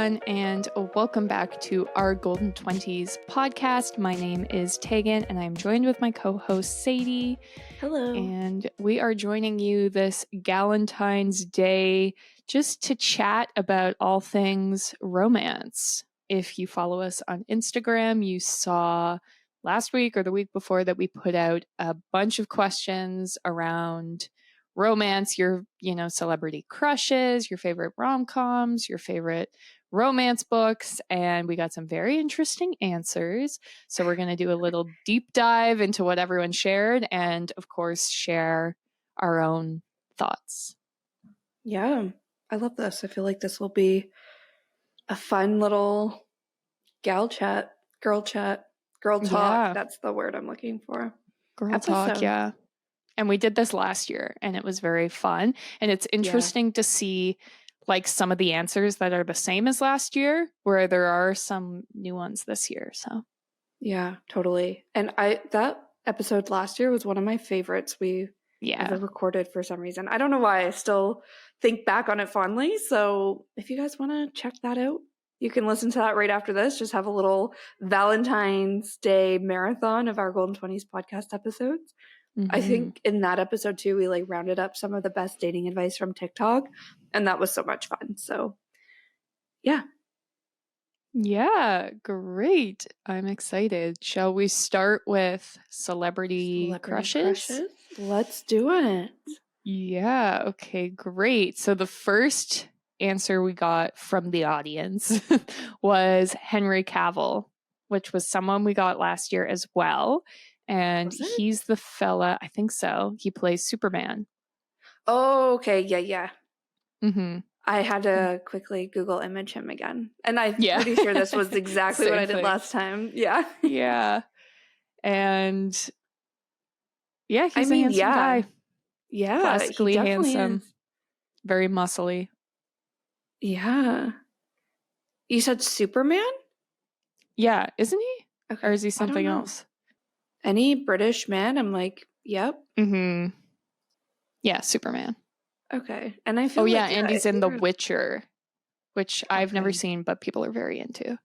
everyone, and welcome back to our Golden 20s podcast. My name is Tegan, and I'm joined with my co-host Sadie. Hello. And we are joining you this Galentine's Day just to chat about all things romance. If you follow us on Instagram, you saw last week or the week before that we put out a bunch of questions around romance, your, celebrity crushes, your favorite rom-coms, your favorite romance books, and we got some very interesting answers. So we're going to do a little deep dive into what everyone shared and, of course, share our own thoughts. Yeah, I love this. I feel like this will be a fun little girl talk. Yeah. That's the word I'm looking for. Girl talk, yeah. And we did this last year, and it was very fun. And it's interesting to see like some of the answers that are the same as last year, where there are some new ones this year. So yeah, totally. And that episode last year was one of my favorites we ever recorded for some reason. I don't know why. I still think back on it fondly. So if you guys want to check that out, you can listen to that right after this. Just have a little Valentine's Day marathon of our Golden 20s podcast episodes. Mm-hmm. I think in that episode too, we rounded up some of the best dating advice from TikTok, and that was so much fun. So yeah. Yeah, great. I'm excited. Shall we start with celebrity crushes? Let's do it. Yeah, okay, great. So the first answer we got from the audience was Henry Cavill, which was someone we got last year as well. And he's the fella, I think so. He plays Superman. Oh, okay. Yeah. Mm-hmm. I had to quickly Google image him again. And I'm pretty sure this was exactly what I did last time. Yeah. Yeah. And yeah, he's a handsome guy. Yeah. Classically handsome. Is. Very muscly. Yeah. You said Superman? Yeah. Isn't he? Okay. Or is he something else? Any British man? I'm like, yep. Mm-hmm. Yeah, Superman. Okay. And I feel and he's in The Witcher, which I've never seen, but people are very into.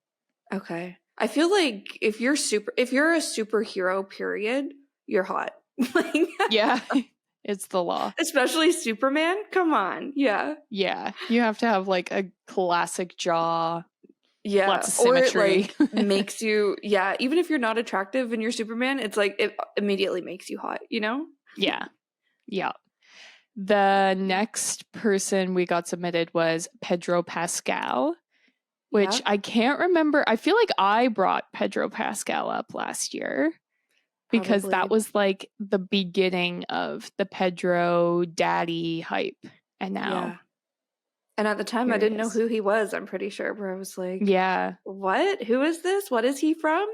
Okay. I feel like if you're a superhero, period, you're hot. Yeah. It's the law. Especially Superman. Come on. Yeah. Yeah. You have to have a classic jaw. Yeah. Lots of symmetry. Or it makes you, even if you're not attractive and you're Superman, it's it immediately makes you hot, you know? Yeah. Yeah. The next person we got submitted was Pedro Pascal, which I can't remember. I feel like I brought Pedro Pascal up last year because that was the beginning of the Pedro daddy hype. And now. Yeah. And at the time, I didn't know who he was, I'm pretty sure, where I was like, what? Who is this? What is he from?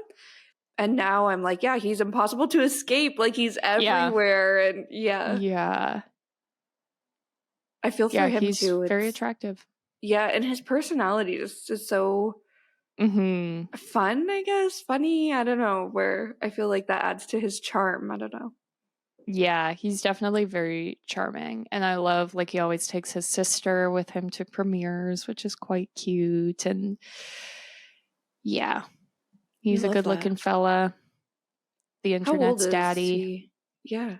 And now I'm like, he's impossible to escape. He's everywhere. And Yeah. I feel for him he's too. It's very attractive. Yeah, and his personality is just so fun, I guess. Funny, I don't know, where I feel like that adds to his charm. I don't know. Yeah, he's definitely very charming. And I love, he always takes his sister with him to premieres, which is quite cute. And yeah, he's a good-looking fella. The internet's daddy. Yeah.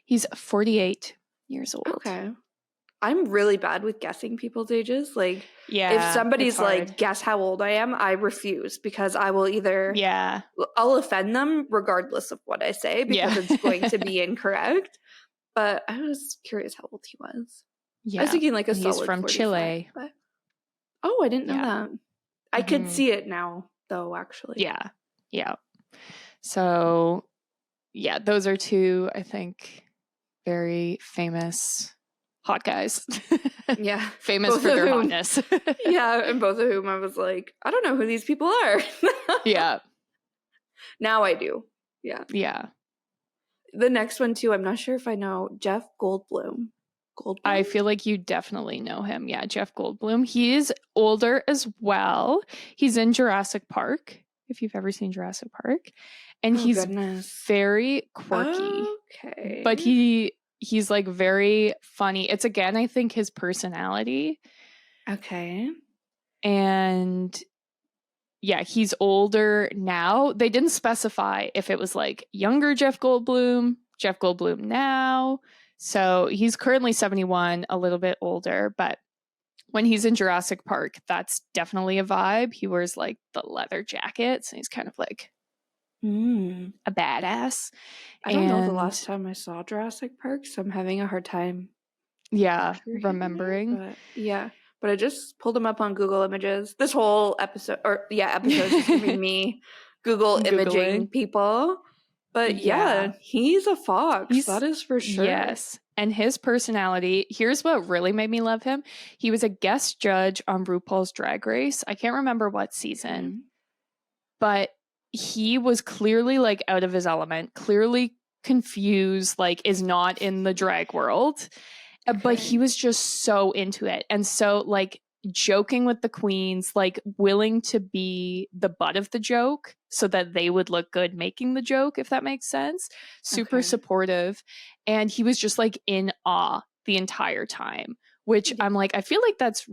He's 48 years old. Okay. I'm really bad with guessing people's ages. If somebody's guess how old I am, I refuse because I will either I'll offend them regardless of what I say because it's going to be incorrect. But I was curious how old he was. Yeah. I was thinking a solid he's from 45, Chile. But... Oh, I didn't know that. I could see it now, though, actually. Yeah. So, those are two, I think, very famous hot guys. Yeah. Famous both for their hotness. And both of whom I was like, I don't know who these people are. Yeah. Now I do. Yeah. Yeah. The next one too, I'm not sure if I know Jeff Goldblum. I feel like you definitely know him. Yeah, Jeff Goldblum. He's older as well. He's in Jurassic Park, if you've ever seen Jurassic Park. And he's very quirky. Okay. But he's very funny. It's again, I think, his personality. Okay. And yeah, he's older now. They didn't specify if it was like younger Jeff Goldblum now. So he's currently 71, a little bit older, but when he's in Jurassic Park, that's definitely a vibe. He wears like the leather jackets and he's kind of like a badass. I don't know the last time I saw Jurassic Park, so I'm having a hard time. Remembering. But I just pulled him up on Google Images. This whole episode is just gonna be me Googling imaging people. But yeah, he's a fox. That is for sure. Yes. And his personality, here's what really made me love him. He was a guest judge on RuPaul's Drag Race. I can't remember what season, but he was clearly like out of his element, clearly confused, like is not in the drag world. But he was just so into it. And so like joking with the queens, like willing to be the butt of the joke so that they would look good making the joke, if that makes sense. Super supportive. And he was just like in awe the entire time, which I'm like, I feel like that's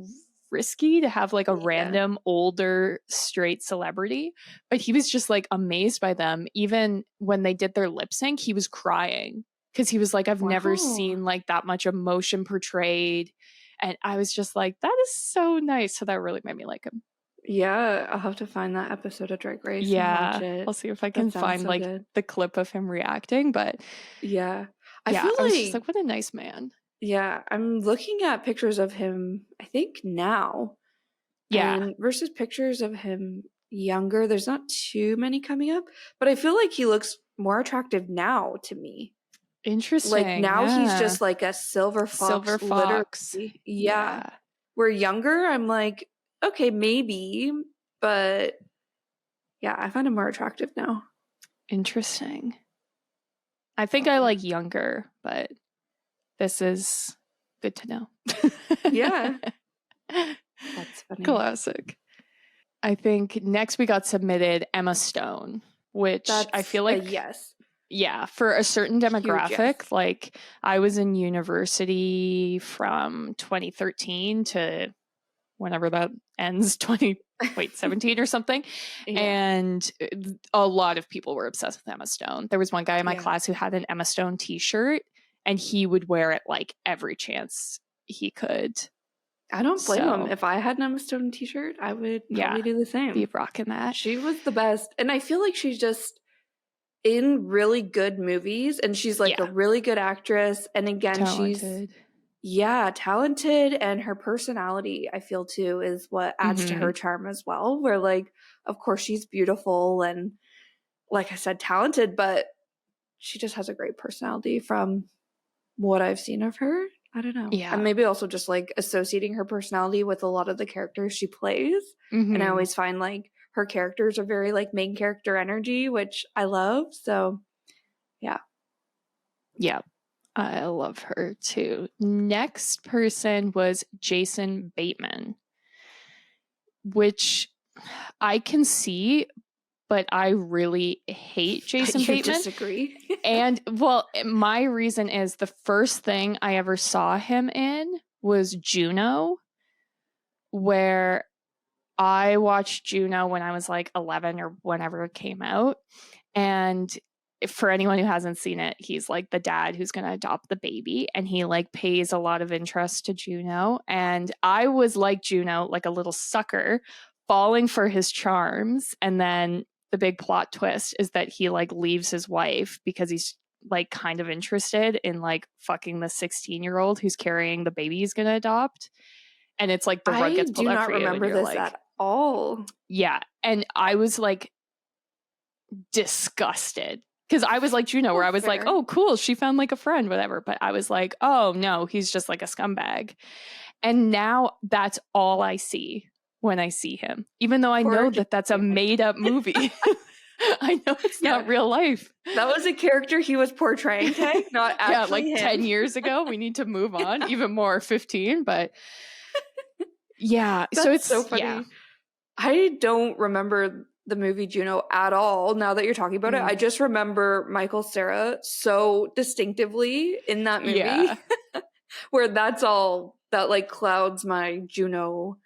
risky to have like a random older straight celebrity, but he was just like amazed by them. Even when they did their lip sync, he was crying because he was like, I've never seen like that much emotion portrayed. And I was just like, that is so nice. So that really made me like him. Yeah, I'll have to find that episode of Drag Race and watch it. I'll see if I can find like the clip of him reacting. But I feel I was just like, what a nice man. Yeah, I'm looking at pictures of him, I think now. And versus pictures of him younger, there's not too many coming up. But I feel like he looks more attractive now to me. Interesting. Like now he's just like a silver fox. Yeah. Where younger, I'm like, okay, maybe. But yeah, I find him more attractive now. Interesting. I think I like younger, but this is good to know. Yeah. That's funny. Classic. I think next we got submitted Emma Stone, which I feel like yes. Yeah, for a certain demographic, like I was in university from 2013 to whenever that ends, 17 or something. And a lot of people were obsessed with Emma Stone. There was one guy in my class who had an Emma Stone t-shirt and he would wear it like every chance he could. I don't blame him. If I had an Emma Stone t-shirt, I would probably do the same. Be rocking that. She was the best. And I feel like she's just in really good movies and she's like a really good actress. And again, talented. She's talented, and her personality, I feel too, is what adds to her charm as well. Where like, of course she's beautiful and like I said, talented, but she just has a great personality from what I've seen of her. I don't know. Yeah. And maybe also just like associating her personality with a lot of the characters she plays. And I always find like her characters are very like main character energy, which I love. So yeah. Yeah. I love her too. Next person was Jason Bateman, which I can see, but I really hate Jason Bateman. Disagree. And well, my reason is the first thing I ever saw him in was Juno, where I watched Juno when I was like 11 or whenever it came out. And for anyone who hasn't seen it, he's like the dad who's going to adopt the baby, and he like pays a lot of interest to Juno. And I was like Juno, like a little sucker, falling for his charms. And then the big plot twist is that he like leaves his wife because he's like kind of interested in like fucking the 16-year-old who's carrying the baby he's going to adopt. And it's like the rug gets pulled out for you. I do not remember this at all. Yeah. And I was like disgusted because I was like Juno, where I was like, oh, cool, she found like a friend, whatever. But I was like, oh no, he's just like a scumbag. And now that's all I see when I see him, even though I know that that's a made up movie. I know it's not real life. That was a character he was portraying, not actually like him. 10 years ago. We need to move on, even more 15, but yeah. That's so it's so funny. Yeah. I don't remember the movie Juno at all. Now that you're talking about it, I just remember Michael Cera so distinctively in that movie, where that's all that like clouds my Juno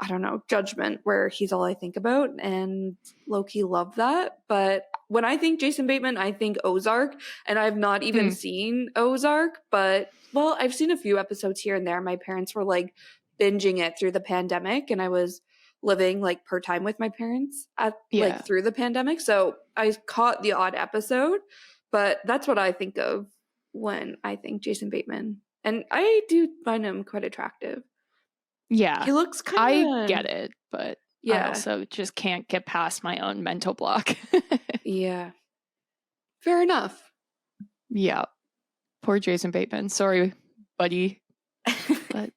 I don't know, judgment where he's all I think about, and low-key love that. But when I think Jason Bateman, I think Ozark, and I've not even seen Ozark, but well, I've seen a few episodes here and there. My parents were like binging it through the pandemic, and I was living like part time with my parents like through the pandemic, so I caught the odd episode. But that's what I think of when I think Jason Bateman, and I do find him quite attractive. Yeah. He looks kind of... I get it, but I also just can't get past my own mental block. Yeah. Fair enough. Yeah. Poor Jason Bateman. Sorry, buddy. But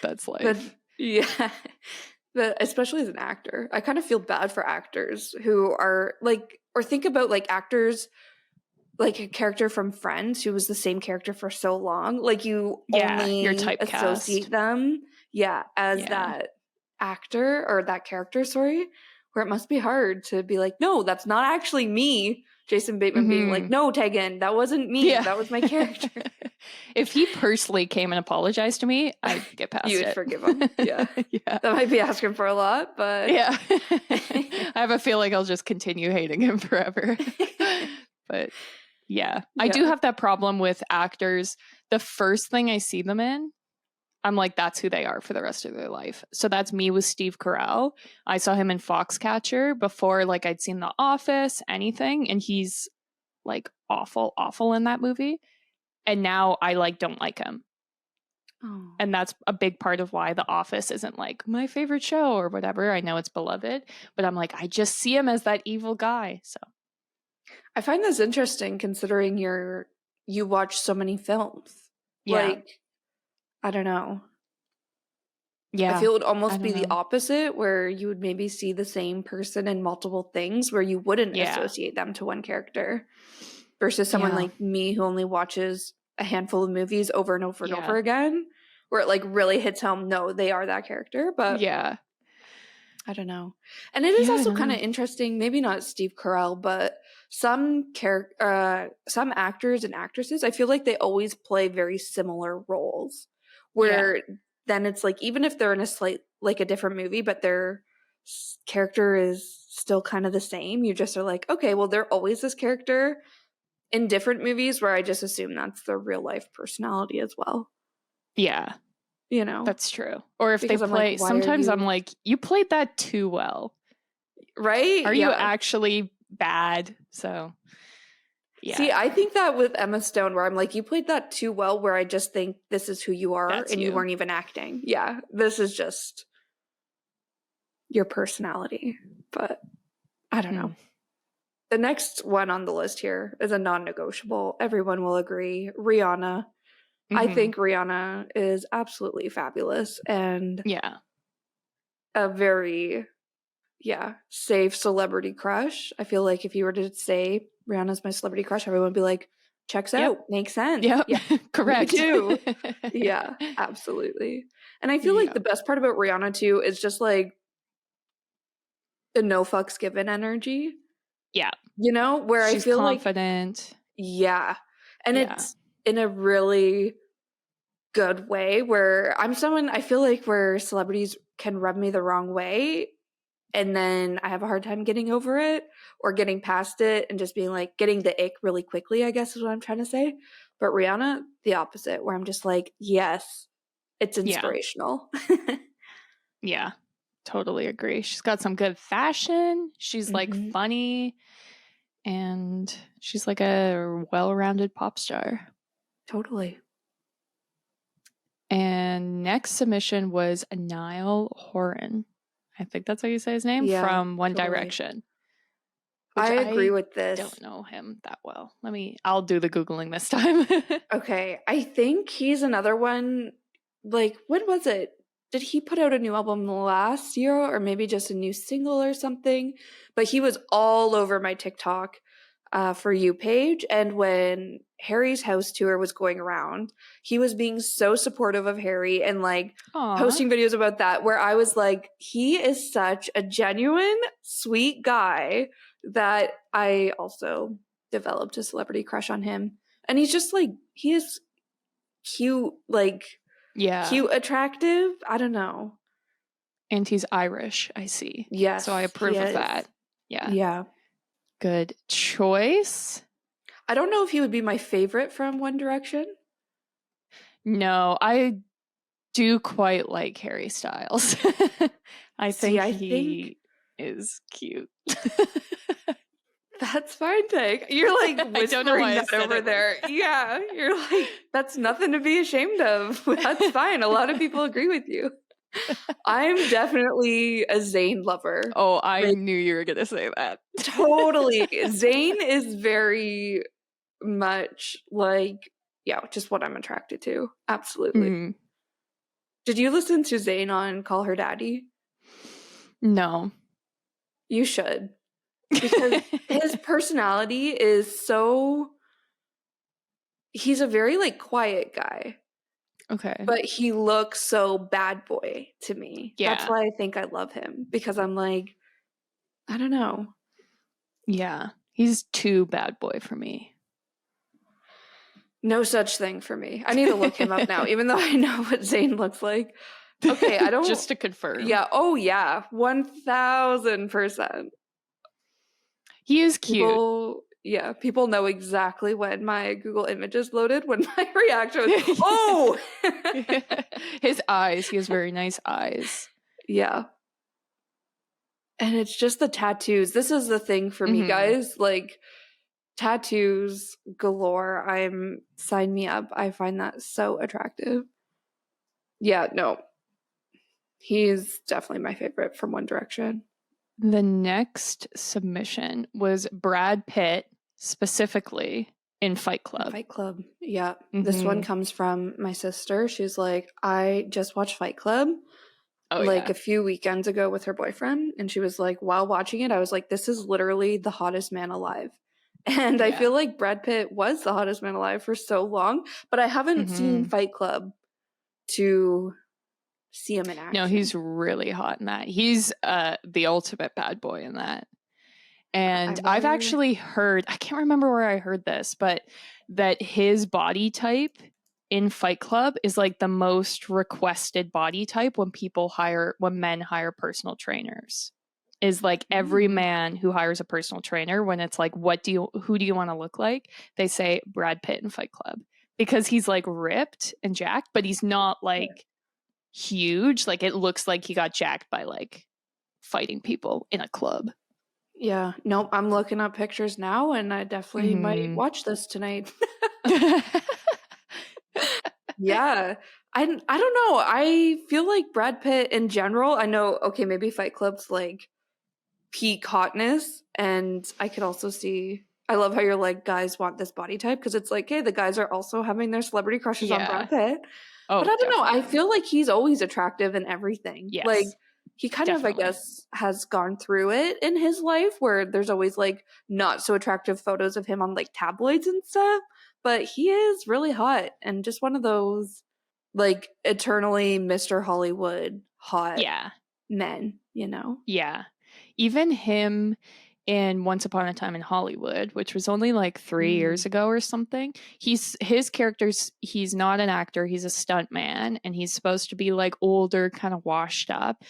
that's life. But, yeah. But especially as an actor, I kind of feel bad for actors who are like, or think about like actors like a character from Friends who was the same character for so long. Like you only you're typecast. Associate them as that actor or that character, where it must be hard to be like, no, that's not actually me. Jason Bateman being like, no, Tegan, that wasn't me. That was my character. If he personally came and apologized to me, I'd get past it. You would forgive him. Yeah. That might be asking for a lot, but... Yeah. I have a feeling I'll just continue hating him forever. But yeah, I do have that problem with actors. The first thing I see them in, I'm like, that's who they are for the rest of their life. So that's me with Steve Carell. I saw him in Foxcatcher before, like, I'd seen The Office, anything, and he's like awful in that movie. And now I like don't like him. Oh. And that's a big part of why The Office isn't like my favorite show or whatever. I know it's beloved, but I'm like, I just see him as that evil guy. So I find this interesting considering you watch so many films. Yeah. Like, I don't know. Yeah. I feel it would almost be the opposite, where you would maybe see the same person in multiple things where you wouldn't associate them to one character, versus someone like me who only watches a handful of movies over and over and over again, where it like really hits home, no, they are that character. But I don't know. And it is also kind of interesting, maybe not Steve Carell, but some actors and actresses, I feel like they always play very similar roles, where then it's like, even if they're in a different movie, but their character is still kind of the same, you just are like, okay, well, they're always this character in different movies, where I just assume that's their real life personality as well. Yeah. You know? That's true. Or if they play, like, sometimes I'm like, you played that too well. Right? Are you actually bad? So, yeah. See, I think that with Emma Stone, where I'm like, you played that too well, where I just think this is who you are, and you weren't even acting. Yeah, this is just your personality. But I don't know. The next one on the list here is a non-negotiable. Everyone will agree. Rihanna. I think Rihanna is absolutely fabulous, and a very safe celebrity crush. I feel like if you were to say Rihanna's my celebrity crush, everyone would be like, checks out, makes sense. Yeah, correct. Me too. Yeah, absolutely. And I feel like the best part about Rihanna too is just like the no fucks given energy. Yeah. You know, where she's I feel confident. Like, and it's in a really good way, where I'm someone, I feel like, where celebrities can rub me the wrong way, and then I have a hard time getting over it or getting past it, and just being like, getting the ick really quickly, I guess is what I'm trying to say. But Rihanna, the opposite, where I'm just like, yes, it's inspirational. Yeah, totally agree. She's got some good fashion. She's like funny, and she's like a well-rounded pop star. Totally. And next submission was Niall Horan. I think that's how you say his name, from One Direction. I agree with this. I don't know him that well. I'll do the Googling this time. Okay. I think he's another one, like, when was it? Did he put out a new album last year, or maybe just a new single or something? But he was all over my TikTok For You page. And when Harry's house tour was going around, he was being so supportive of Harry and like posting videos about that, where I was like, he is such a genuine, sweet guy that I also developed a celebrity crush on him. And he's just like, he is cute, like, cute, attractive. I don't know. And he's Irish, I see. Yes. So I approve of that. Yeah. Yeah. Good choice. I don't know if he would be my favorite from One Direction. No, I do quite like Harry Styles. I think he is cute. That's fine, Tag. You're like whispering that over there. Yeah, you're like, that's nothing to be ashamed of. That's fine. A lot of people agree with you. I'm definitely a Zayn lover. Oh, I knew you were going to say that. Totally. Zayn is very much like, yeah, just what I'm attracted to. Absolutely. Mm. Did you listen to Zayn on Call Her Daddy? No. You should. Because his personality is so... He's a very, like, quiet guy. Okay. But he looks so bad boy to me. Yeah. That's why I think I love him. Because I'm like, I don't know. Yeah. He's too bad boy for me. No such thing for me. I need to look him up now, even though I know what Zayn looks like. Okay, I don't... Just to confirm. Yeah. Oh, yeah. 1000%. He is cute. People know exactly when my Google Images loaded, when my reaction was, oh! His eyes. He has very nice eyes. Yeah. And it's just the tattoos. This is the thing for me, guys. Like, tattoos galore. Sign me up. I find that so attractive. Yeah, no. He's definitely my favorite from One Direction. The next submission was Brad Pitt, specifically in Fight Club. Fight Club, yeah. Mm-hmm. This one comes from my sister. She's like, I just watched Fight Club a few weekends ago with her boyfriend. And she was like, while watching it, I was like, this is literally the hottest man alive. And I feel like Brad Pitt was the hottest man alive for so long. But I haven't seen Fight Club to... see him in action. No, he's really hot in that. He's the ultimate bad boy in that. And I've actually heard, I can't remember where I heard this, but that his body type in Fight Club is like the most requested body type when men hire personal trainers. Is like every man who hires a personal trainer, when it's like, who do you want to look like? They say Brad Pitt in Fight Club, because he's like ripped and jacked, but he's not like huge. Like, it looks like he got jacked by like fighting people in a club. Yeah. Nope. I'm looking up pictures now, and I definitely might watch this tonight. Yeah. I don't know. I feel like Brad Pitt in general, I know, okay, maybe Fight Club's like peak hotness, and I could also see... I love how you're like, guys want this body type, because it's like, hey, the guys are also having their celebrity crushes on Brad Pitt. Oh, but I don't know. I feel like he's always attractive in everything. Yes. Like, he kind of, I guess, has gone through it in his life, where there's always like not so attractive photos of him on like tabloids and stuff. But he is really hot, and just one of those like eternally Mr. Hollywood hot men, you know? Yeah. Even him in Once Upon a Time in Hollywood, which was only like 3 years ago or something. His character's, he's not an actor, he's a stunt man, and he's supposed to be like older, kind of washed up.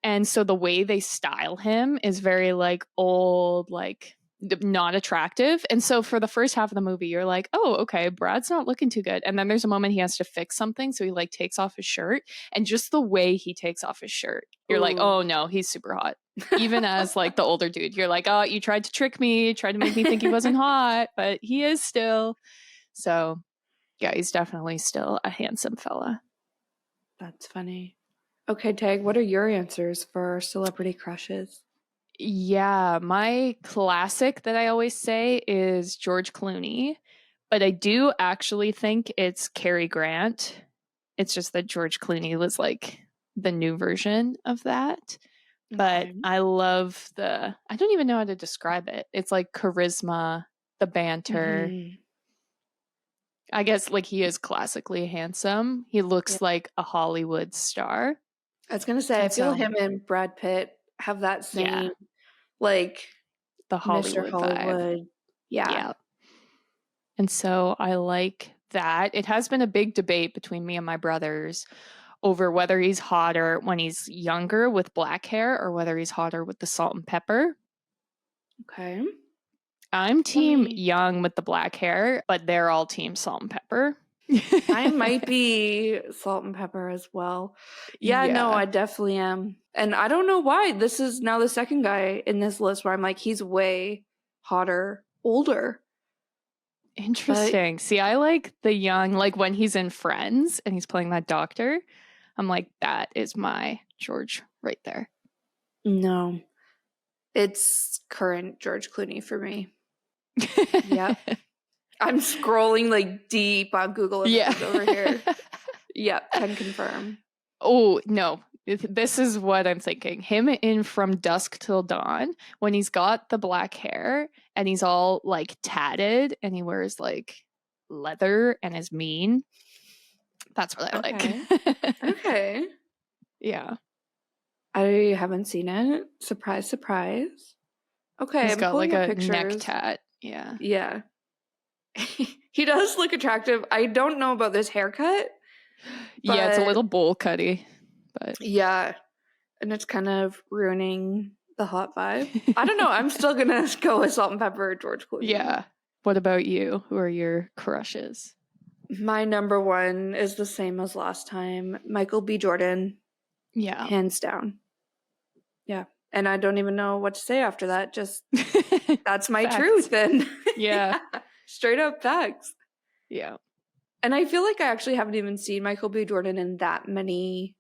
And so the way they style him is very like old, like not attractive. And so for the first half of the movie, you're like, oh, okay, Brad's not looking too good. And then there's a moment he has to fix something, so he like takes off his shirt, and just the way he takes off his shirt, you're like, oh no, he's super hot. Even as like the older dude, you're like, oh, you tried to trick me, tried to make me think he wasn't hot, but he is still. So yeah, he's definitely still a handsome fella. That's funny. Okay, Tag, what are your answers for celebrity crushes? Yeah, my classic that I always say is George Clooney, but I do actually think it's Cary Grant. It's just that George Clooney was like the new version of that. But I love I don't even know how to describe it. It's like charisma, the banter. I guess like he is classically handsome. He looks like a Hollywood star. I was going to say, I feel him and Brad Pitt have that same, like, the Hollywood Mr. Hollywood. Vibe. Yeah. And so I like that. It has been a big debate between me and my brothers over whether he's hotter when he's younger with black hair or whether he's hotter with the salt and pepper. Okay. I'm team young with the black hair, but they're all team salt and pepper. I might be salt and pepper as well. Yeah, no, I definitely am. And I don't know why. This is now the second guy in this list where I'm like, he's way hotter, older. Interesting. See, I like the young, like when he's in Friends and he's playing that doctor. I'm like, that is my George right there. No, it's current George Clooney for me. Yep. I'm scrolling like deep on Google Images over here. Yep, can confirm. Oh, no. This is what I'm thinking. Him in From Dusk Till Dawn, when he's got the black hair and he's all like tatted and he wears like leather and is mean. That's what I like. Okay. Yeah. I haven't seen it. Surprise, surprise. Okay, he's I'm got like a pictures. neck tat. Yeah. Yeah. He does look attractive. I don't know about this haircut. Yeah, it's a little bowl cutty. But yeah. And it's kind of ruining the hot vibe. I don't know. I'm still going to go with Salt and Pepper George Clooney. Yeah. What about you? Who are your crushes? My number one is the same as last time. Michael B. Jordan. Yeah. Hands down. Yeah. And I don't even know what to say after that. Just, that's my truth. And yeah. Straight up facts. Yeah. And I feel like I actually haven't even seen Michael B. Jordan in that many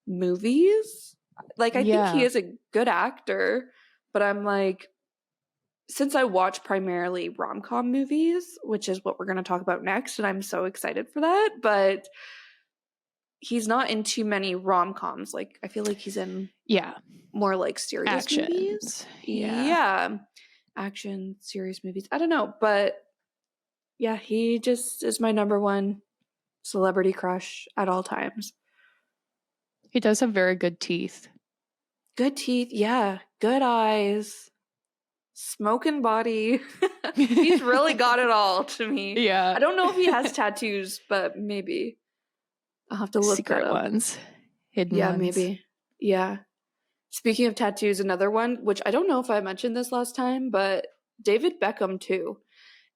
movies. Like, I think he is a good actor, but I'm like, since I watch primarily rom-com movies, which is what we're going to talk about next, and I'm so excited for that, but he's not in too many rom-coms. Like, I feel like he's in more like serious movies. Yeah. Action, serious movies. I don't know, but yeah, he just is my number one celebrity crush at all times. He does have very good teeth. Good teeth, yeah. Good eyes. Smoking body. He's really got it all to me. Yeah. I don't know if he has tattoos, but maybe. I'll have to look Secret that up. ones. Hidden ones. Yeah, maybe. Yeah. Speaking of tattoos, another one, which I don't know if I mentioned this last time, but David Beckham too.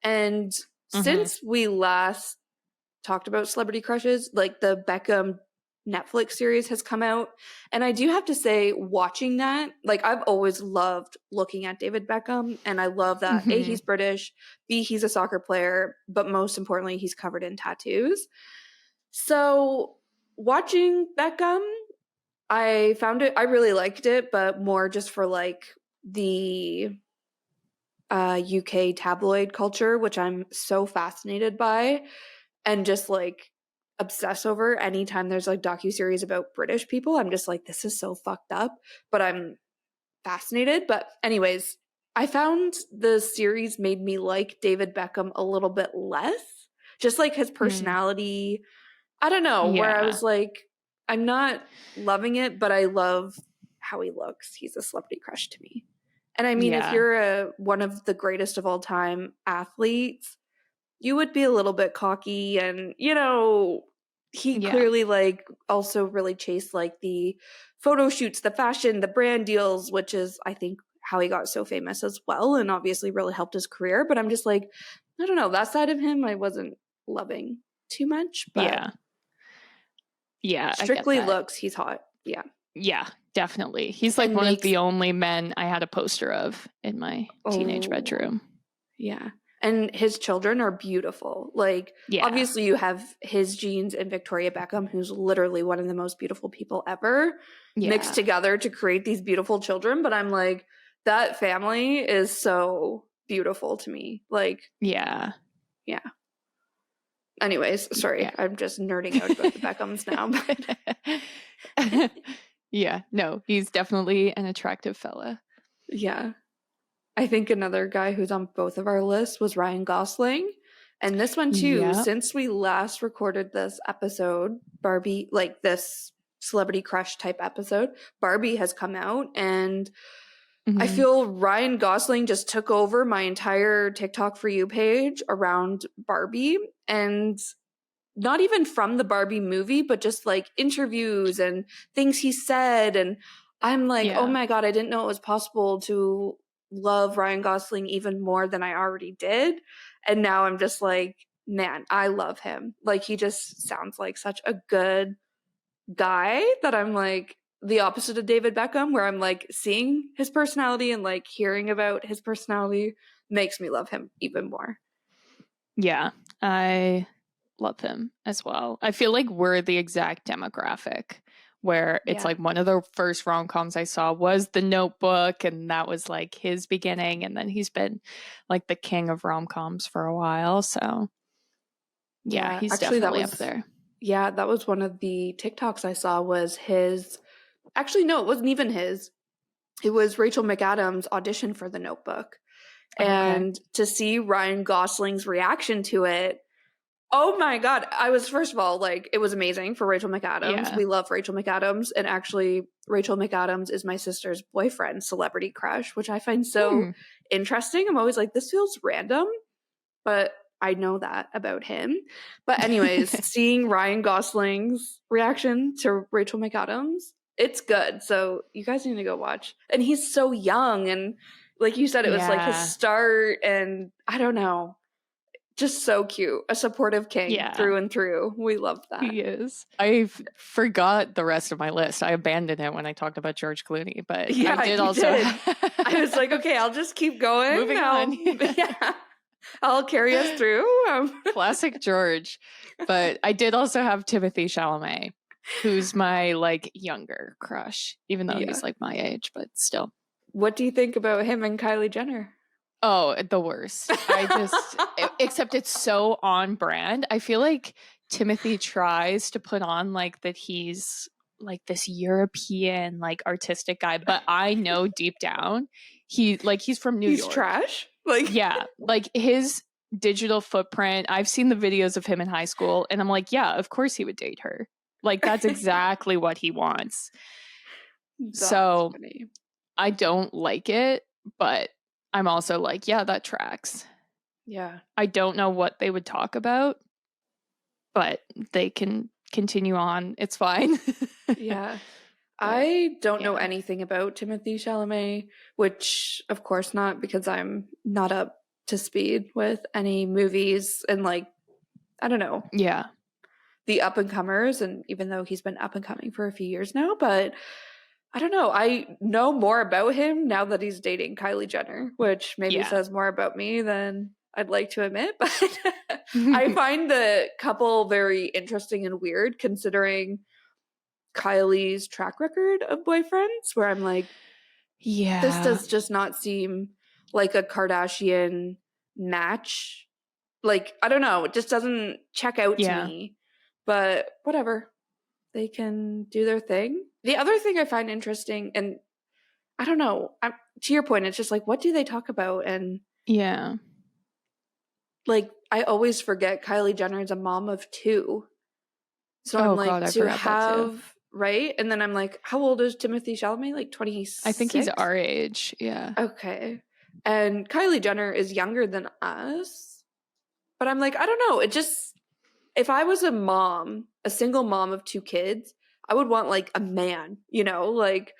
And since we last talked about celebrity crushes, like the Beckham Netflix series has come out, and I do have to say, watching that, like, I've always loved looking at David Beckham, and I love that A, he's British, B, he's a soccer player, but most importantly, he's covered in tattoos. So watching Beckham, I found it, I really liked it, but more just for like the UK tabloid culture, which I'm so fascinated by, and just like obsess over anytime there's like docuseries about British people. I'm just like, this is so fucked up, but I'm fascinated. But anyways, I found the series made me like David Beckham a little bit less, just like his personality. I don't know, where I was like, I'm not loving it, but I love how he looks. He's a celebrity crush to me. And I mean, if you're one of the greatest of all time athletes, you would be a little bit cocky, and, you know, he clearly like also really chased like the photo shoots, the fashion, the brand deals, which is, I think, how he got so famous as well, and obviously really helped his career. But I'm just like, I don't know, that side of him I wasn't loving too much. But yeah, strictly looks, he's hot. Yeah, definitely. He's like one of the only men I had a poster of in my teenage bedroom. Yeah. And his children are beautiful. Like, obviously you have his genes and Victoria Beckham, who's literally one of the most beautiful people ever, mixed together to create these beautiful children. But I'm like, that family is so beautiful to me. Like, yeah. Anyways, sorry, I'm just nerding out about the Beckhams now. But yeah, no, he's definitely an attractive fella. Yeah. I think another guy who's on both of our lists was Ryan Gosling. And this one too, since we last recorded this episode, Barbie, like this celebrity crush type episode, Barbie has come out, and I feel Ryan Gosling just took over my entire TikTok For You page around Barbie. And not even from the Barbie movie, but just like interviews and things he said. And I'm like, oh my God, I didn't know it was possible to love Ryan Gosling even more than I already did. And now I'm just like, man, I love him. Like, he just sounds like such a good guy that I'm like, the opposite of David Beckham, where I'm like seeing his personality and like hearing about his personality makes me love him even more. Yeah, I love him as well. I feel like we're the exact demographic where it's like one of the first rom-coms I saw was The Notebook, and that was like his beginning, and then he's been like the king of rom-coms for a while. So yeah, he's actually definitely up there. Yeah, that was one of the TikToks I saw was his. Actually, no, it wasn't even his. It was Rachel McAdams' audition for The Notebook. And to see Ryan Gosling's reaction to it, oh my God. I was, first of all, like, it was amazing for Rachel McAdams. Yeah. We love Rachel McAdams. And actually, Rachel McAdams is my sister's boyfriend, celebrity crush, which I find so interesting. I'm always like, this feels random, but I know that about him. But anyways, seeing Ryan Gosling's reaction to Rachel McAdams, it's good. So you guys need to go watch. And he's so young. And like you said, it was like his start. And I don't know. Just so cute. A supportive king through and through. We love that. He is. I forgot the rest of my list. I abandoned it when I talked about George Clooney, but I did also. I was like, okay, I'll just keep going. Moving on. Yeah. I'll carry us through. Classic George. But I did also have Timothée Chalamet, who's my like younger crush, even though he's like my age, but still. What do you think about him and Kylie Jenner? Oh, the worst. I just, except it's so on brand. I feel like Timothy tries to put on like that he's like this European, like artistic guy, but I know deep down he's from New York. He's trash? Like, yeah, like his digital footprint. I've seen the videos of him in high school and I'm like, yeah, of course he would date her. Like, that's exactly what he wants. So funny. I don't like it, but I'm also like, yeah, that tracks. Yeah. I don't know what they would talk about, but they can continue on. It's fine. Yeah. I don't know anything about Timothée Chalamet, which of course not, because I'm not up to speed with any movies and like, I don't know. Yeah. The up and comers, and even though he's been up and coming for a few years now, but I don't know. I know more about him now that he's dating Kylie Jenner, which maybe says more about me than I'd like to admit. But I find the couple very interesting and weird, considering Kylie's track record of boyfriends, where I'm like, this does just not seem like a Kardashian match. Like, I don't know. It just doesn't check out to me. But whatever. They can do their thing. The other thing I find interesting, and I don't know, to your point, it's just like, what do they talk about? And like, I always forget Kylie Jenner is a mom of 2. So I'm like, God, to have, right? And then I'm like, how old is Timothée Chalamet? Like 26? I think he's our age. Yeah. Okay. And Kylie Jenner is younger than us. But I'm like, I don't know. It just, if I was a mom, a single mom of 2 kids, I would want like a man, you know, like,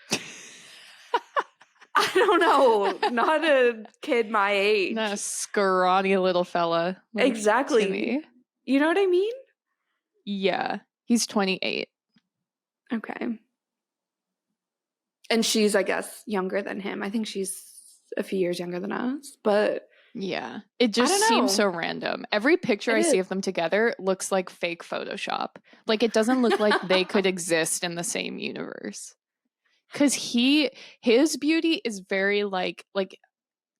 I don't know, not a kid my age. Not a scrawny little fella. Like exactly. Timmy. You know what I mean? Yeah. He's 28. Okay. And she's, I guess, younger than him. I think she's a few years younger than us, but yeah, it just seems so random. Every picture I see of them together looks like fake Photoshop. Like, it doesn't look like they could exist in the same universe. Because his beauty is very like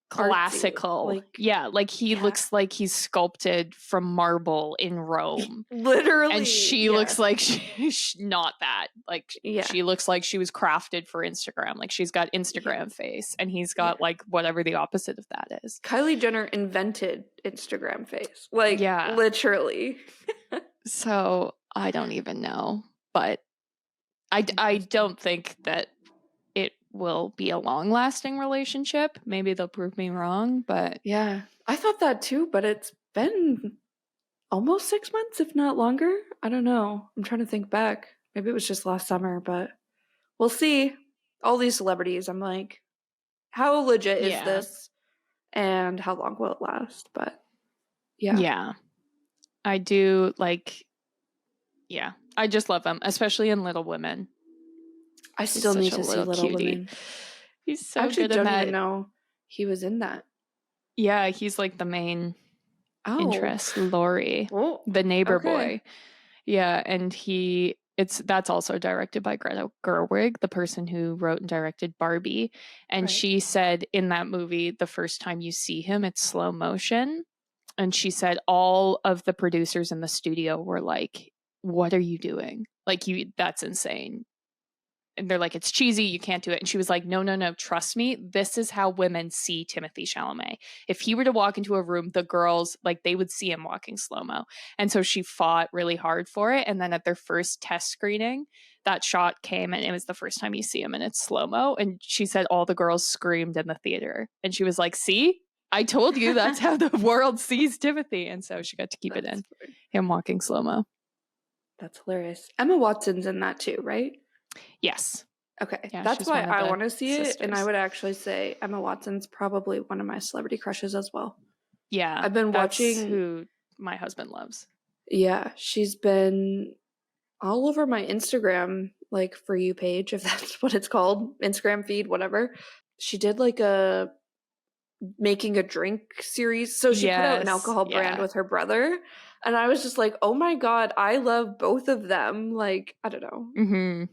classical. Like he looks like he's sculpted from marble in Rome. Literally. And she looks like she's not that. Like, she looks like she was crafted for Instagram. Like, she's got Instagram face, and he's got like whatever the opposite of that is. Kylie Jenner invented Instagram face. Like, literally. So I don't even know, but I don't think that it will be a long-lasting relationship. Maybe they'll prove me wrong, but yeah, I thought that too. But it's been almost 6 months, if not longer. I don't know. I'm trying to think back. Maybe it was just last summer, but we'll see. All these celebrities, I'm like, how legit is this? And how long will it last? But yeah. Yeah. I do like, yeah. I just love him, especially in Little Women. I still need to see Little Women. He's so good in that. I don't even know he was in that. Yeah, he's like the main interest, Laurie, the neighbor boy. Yeah, and that's also directed by Greta Gerwig, the person who wrote and directed Barbie. And she said in that movie, the first time you see him, it's slow motion. And she said all of the producers in the studio were like, "What are you doing? Like, that's insane." And they're like, "It's cheesy, you can't do it." And she was like, no, trust me, this is how women see Timothée Chalamet. If he were to walk into a room, the girls, like, they would see him walking slow-mo. And so she fought really hard for it. And then at their first test screening, that shot came and it was the first time you see him and it's slow-mo. And she said all the girls screamed in the theater. And she was like, "See? I told you that's how the world sees Timothy." And so she got to keep it in. Funny. Him walking slow-mo. That's hilarious. Emma Watson's in that too, right? Yes. Okay. Yeah, that's why I want to see it. And I would actually say Emma Watson's probably one of my celebrity crushes as well. Yeah. I've been watching who my husband loves. Yeah. She's been all over my Instagram, like, For You page, if that's what it's called. Instagram feed, whatever. She did like a making a drink series. So she put out an alcohol brand with her brother. And I was just like, oh my God, I love both of them. Like, I don't know. Mm-hmm.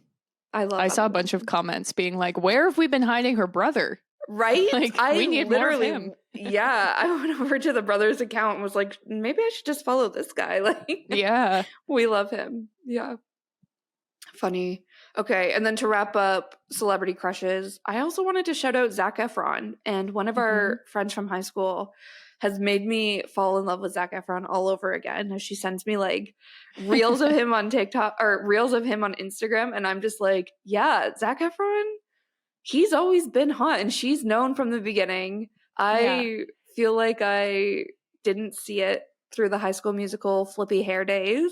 I saw a bunch of comments being like, "Where have we been hiding her brother?" Right? Like, we need more of him. Yeah. I went over to the brother's account and was like, maybe I should just follow this guy. Like, yeah. We love him. Yeah. Funny. Okay, and then to wrap up celebrity crushes, I also wanted to shout out Zac Efron. And one of our friends from high school has made me fall in love with Zac Efron all over again. As she sends me like reels of him on TikTok or reels of him on Instagram. And I'm just like, yeah, Zac Efron, he's always been hot and she's known from the beginning. I feel like I didn't see it through the High School Musical flippy hair days.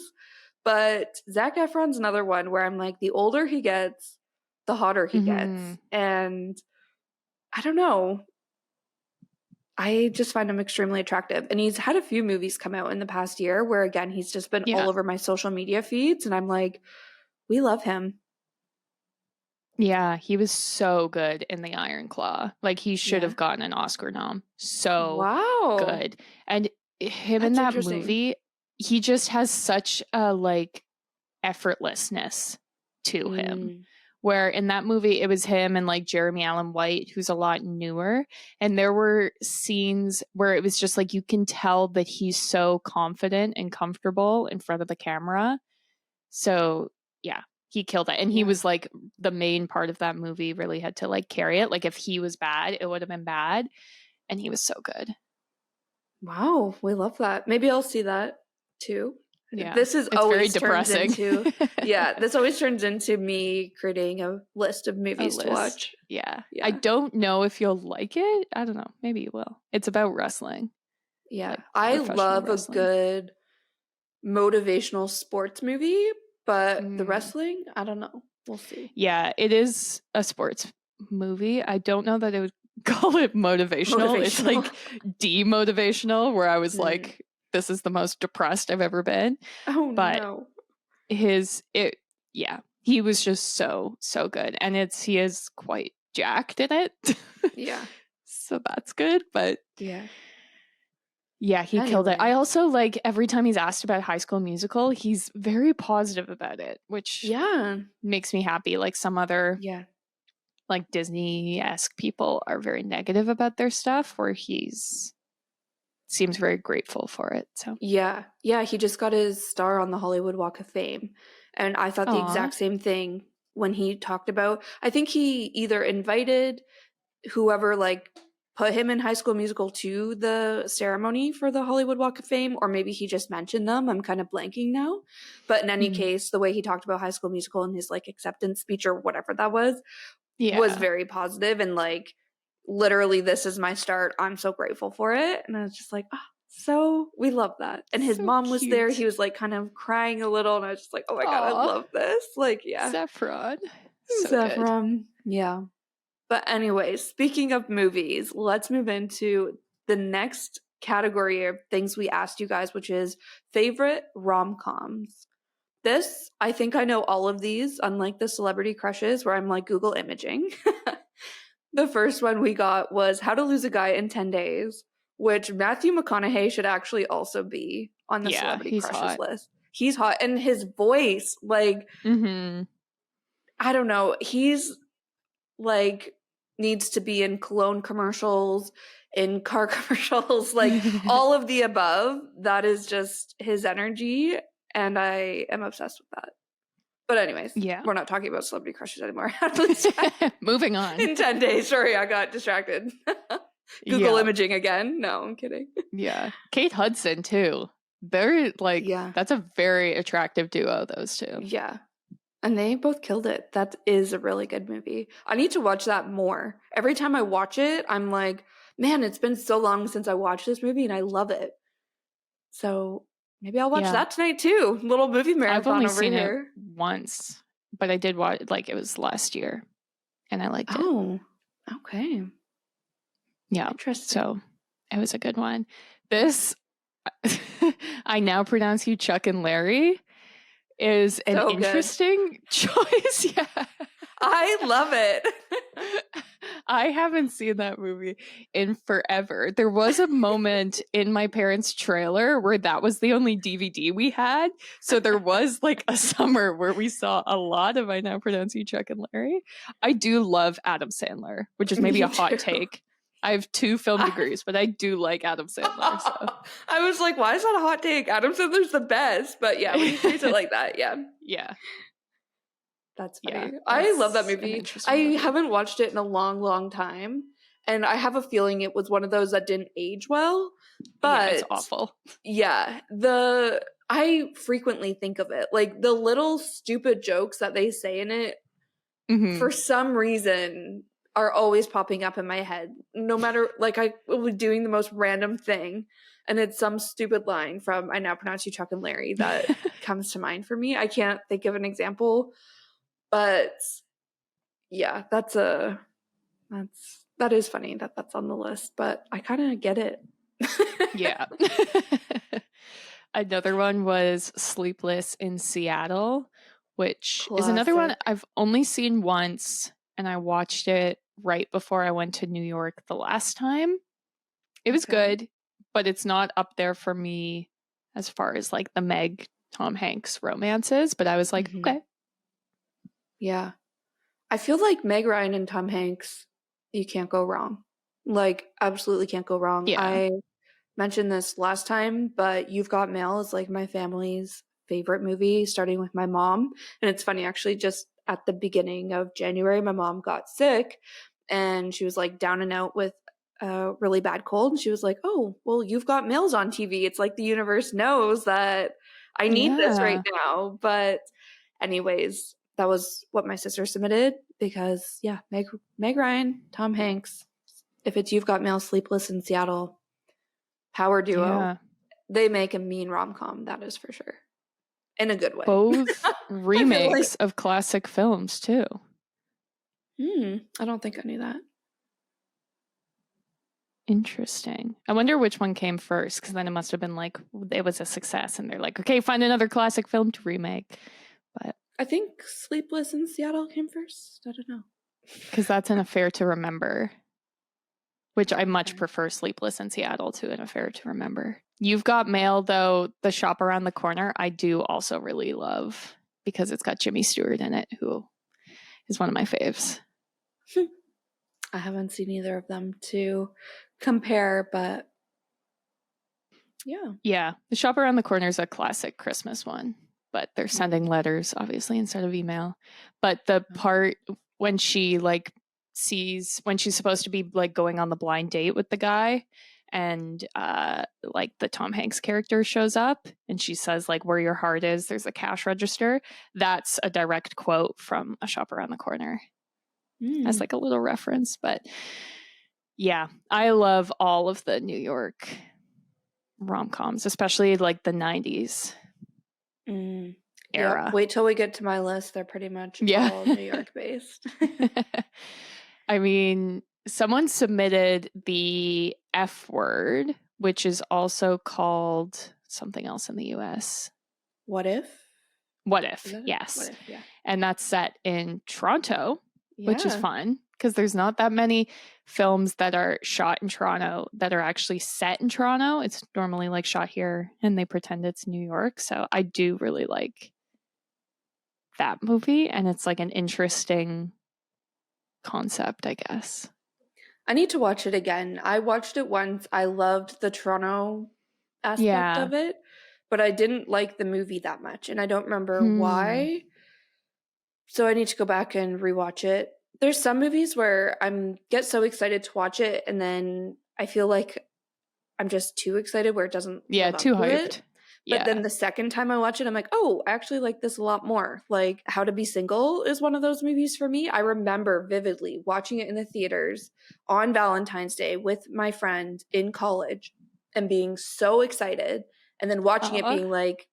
But Zac Efron's another one where I'm like, the older he gets, the hotter he gets. And I don't know. I just find him extremely attractive. And he's had a few movies come out in the past year where, again, he's just been all over my social media feeds. And I'm like, we love him. Yeah, he was so good in The Iron Claw. Like, he should have gotten an Oscar nom. So good. And him in that movie, he just has such a like effortlessness to him. Where in that movie it was him and like Jeremy Allen White, who's a lot newer, and there were scenes where it was just like you can tell that he's so confident and comfortable in front of the camera. So yeah, he killed it. And he was like the main part of that movie, really had to like carry it. Like if he was bad, it would have been bad. And he was so good. Wow, we love that. Maybe I'll see that too. Yeah, this is always very depressing. This always turns into me creating a list of movies to watch. Yeah. I don't know if you'll like it. I don't know. Maybe you will. It's about wrestling. Yeah. Like I love wrestling. A good motivational sports movie, but the wrestling, I don't know. We'll see. Yeah, it is a sports movie. I don't know that it would call it motivational. It's like demotivational, where I was like, this is the most depressed I've ever been. Oh, but no. He was just so good. And he is quite jacked in it. Yeah. So that's good. But yeah, he killed it. I also like every time he's asked about High School Musical, he's very positive about it, which makes me happy. Like some other like Disney-esque people are very negative about their stuff, where he's seems very grateful for it. So yeah, he just got his star on the Hollywood Walk of Fame, and I thought the exact same thing when he talked about. I think he either invited whoever like put him in High School Musical to the ceremony for the Hollywood Walk of Fame, or maybe he just mentioned them. I'm kind of blanking now, but in any case, the way he talked about High School Musical in his like acceptance speech or whatever that was very positive and like, literally, this is my start. I'm so grateful for it. And I was just like, So we love that. And his mom was there. He was like kind of crying a little, and I was just like, oh my God, I love this. Like, yeah. Zephron. So Zephron. good. Yeah. But anyways, speaking of movies, let's move into the next category of things we asked you guys, which is favorite rom-coms. This, I think I know all of these, unlike the celebrity crushes where I'm like Google imaging. The first one we got was How to Lose a Guy in 10 Days, which Matthew McConaughey should actually also be on the celebrity crushes list. He's hot. And his voice, like, I don't know, he's like needs to be in cologne commercials, in car commercials, like all of the above. That is just his energy, and I am obsessed with that. But anyways, we're not talking about celebrity crushes anymore. Moving on. In 10 days. Sorry, I got distracted. Google imaging again. No, I'm kidding. Yeah. Kate Hudson too. They're like, that's a very attractive duo, those two. Yeah. And they both killed it. That is a really good movie. I need to watch that more. Every time I watch it, I'm like, man, it's been so long since I watched this movie and I love it. So maybe I'll watch that tonight too. Little movie marathon I've only over seen here. It once, but I did watch, like, it was last year and I liked it. Oh, okay. Yeah. Interesting. So it was a good one. This, I now pronounce you Chuck and Larry, is an interesting choice. Yeah. I love it. I haven't seen that movie in forever. There was a moment in my parents' trailer where that was the only DVD we had. So there was like a summer where we saw a lot of I Now Pronounce You Chuck and Larry. I do love Adam Sandler, which is maybe a hot take. I have 2 film degrees, but I do like Adam Sandler. So. I was like, why is that a hot take? Adam Sandler's the best. But yeah, when you phrase it like that, yeah. Yeah. That's funny. Yeah, I love that movie. I haven't watched it in a long, long time. And I have a feeling it was one of those that didn't age well. But it's awful. Yeah. I frequently think of it. Like the little stupid jokes that they say in it, for some reason, are always popping up in my head. No matter, like, I will be doing the most random thing, and it's some stupid line from I Now Pronounce You Chuck and Larry that comes to mind for me. I can't think of an example, but yeah, that is funny that that's on the list, but I kind of get it. Yeah. Another one was Sleepless in Seattle, which is another one I've only seen once, and I watched it right before I went to New York the last time. It was good, but it's not up there for me as far as like the Meg Tom Hanks romances, but I was like, okay. Yeah. I feel like Meg Ryan and Tom Hanks, you can't go wrong. Like, absolutely can't go wrong. Yeah. I mentioned this last time, but You've Got Mail is like my family's favorite movie, starting with my mom. And it's funny, actually, just at the beginning of January, my mom got sick and she was like down and out with a really bad cold. And she was like, oh, well, You've Got Mail's on TV. It's like the universe knows that I need this right now. But anyways, that was what my sister submitted because, yeah, Meg Ryan, Tom Hanks. If it's You've Got Mail, Sleepless in Seattle, power duo. Yeah. They make a mean rom-com, that is for sure. In a good way. Both remakes of classic films, too. I don't think I knew that. Interesting. I wonder which one came first, because then it must have been like, it was a success, and they're like, okay, find another classic film to remake. But I think Sleepless in Seattle came first. I don't know. Because that's an Affair to Remember, which I much prefer Sleepless in Seattle to An Affair to Remember. You've Got Mail, though, The Shop Around the Corner, I do also really love because it's got Jimmy Stewart in it, who is one of my faves. I haven't seen either of them to compare, but yeah. Yeah, The Shop Around the Corner is a classic Christmas one, but they're sending letters, obviously, instead of email. But the part when she, like, sees, when she's supposed to be, like, going on the blind date with the guy, and like the Tom Hanks character shows up and she says like where your heart is, there's a cash register. That's a direct quote from A Shop Around the Corner. As like a little reference. But yeah, I love all of the New York rom-coms, especially like the 90s era. Yep. Wait till we get to my list. They're pretty much all New York based. I mean, someone submitted the F Word, which is also called something else in the US. What If? What If, yes. What If, yeah. And that's set in Toronto, which is fun because there's not that many films that are shot in Toronto that are actually set in Toronto. It's normally like shot here and they pretend it's New York. So I do really like that movie, and it's like an interesting concept, I guess. I need to watch it again. I watched it once. I loved the Toronto aspect of it, but I didn't like the movie that much, and I don't remember why. So I need to go back and rewatch it. There's some movies where I get so excited to watch it, and then I feel like I'm just too excited where it doesn't live too up to hyped. It. But then the second time I watch it, I'm like, oh, I actually like this a lot more. Like How to Be Single is one of those movies for me. I remember vividly watching it in the theaters on Valentine's Day with my friend in college and being so excited, and then watching it being like,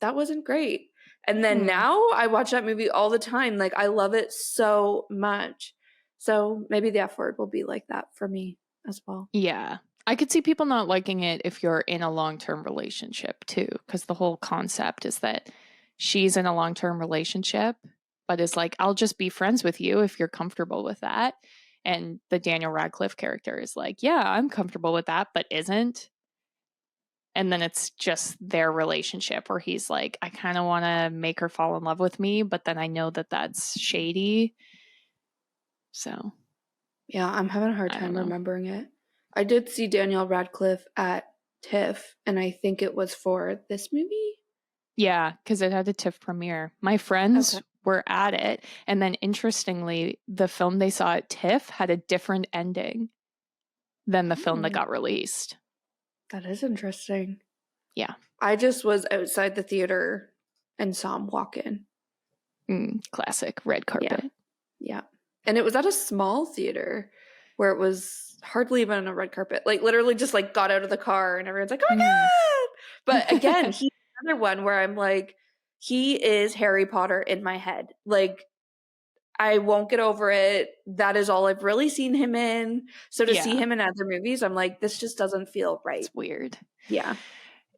that wasn't great. And then now I watch that movie all the time. Like, I love it so much. So maybe the F Word will be like that for me as well. Yeah. I could see people not liking it if you're in a long-term relationship too, because the whole concept is that she's in a long-term relationship, but is like, I'll just be friends with you if you're comfortable with that. And the Daniel Radcliffe character is like, yeah, I'm comfortable with that, but isn't. And then it's just their relationship where he's like, I kind of want to make her fall in love with me, but then I know that that's shady. So. Yeah, I'm having a hard time remembering it. I did see Daniel Radcliffe at TIFF, and I think it was for this movie. Yeah, because it had a TIFF premiere. My friends were at it, and then interestingly, the film they saw at TIFF had a different ending than the film that got released. That is interesting. Yeah. I just was outside the theater and saw him walk in. Classic red carpet. Yeah. And it was at a small theater where it was hardly even on a red carpet. Like literally just like got out of the car and everyone's like, oh my God. But again, he's another one where I'm like, he is Harry Potter in my head. Like, I won't get over it. That is all I've really seen him in. So to see him in other movies, I'm like, this just doesn't feel right. It's weird. Yeah.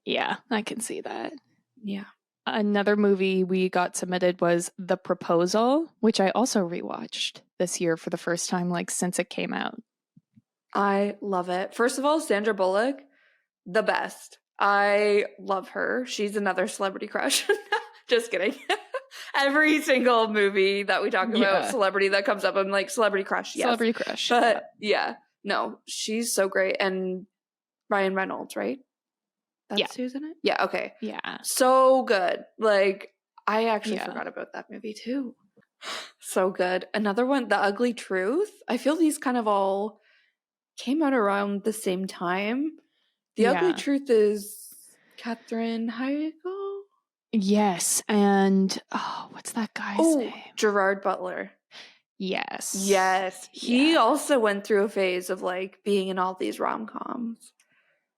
Yeah, I can see that. Yeah. Another movie we got submitted was The Proposal, which I also rewatched this year for the first time, like since it came out. I love it. First of all, Sandra Bullock, the best. I love her. She's another celebrity crush. Just kidding. Every single movie that we talk about, celebrity that comes up, I'm like, celebrity crush. Yes. Celebrity crush. But no, she's so great. And Ryan Reynolds, right? That's who's in it? Yeah, okay. Yeah. So good. Like, I actually forgot about that movie too. So good. Another one, The Ugly Truth. I feel these kind of all came out around the same time. The Ugly Truth is Katherine Heigl? Yes. And, what's that guy's name? Gerard Butler. Yes. He also went through a phase of like being in all these rom-coms.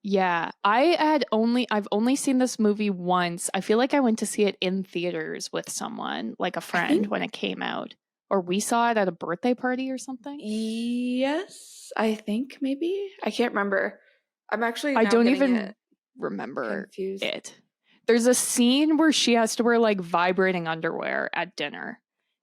Yeah, I've only seen this movie once. I feel like I went to see it in theaters with someone, like a friend, when it came out. Or we saw it at a birthday party or something. Yes, I think maybe. I can't remember. I'm actually I don't even remember it. There's a scene where she has to wear like vibrating underwear at dinner.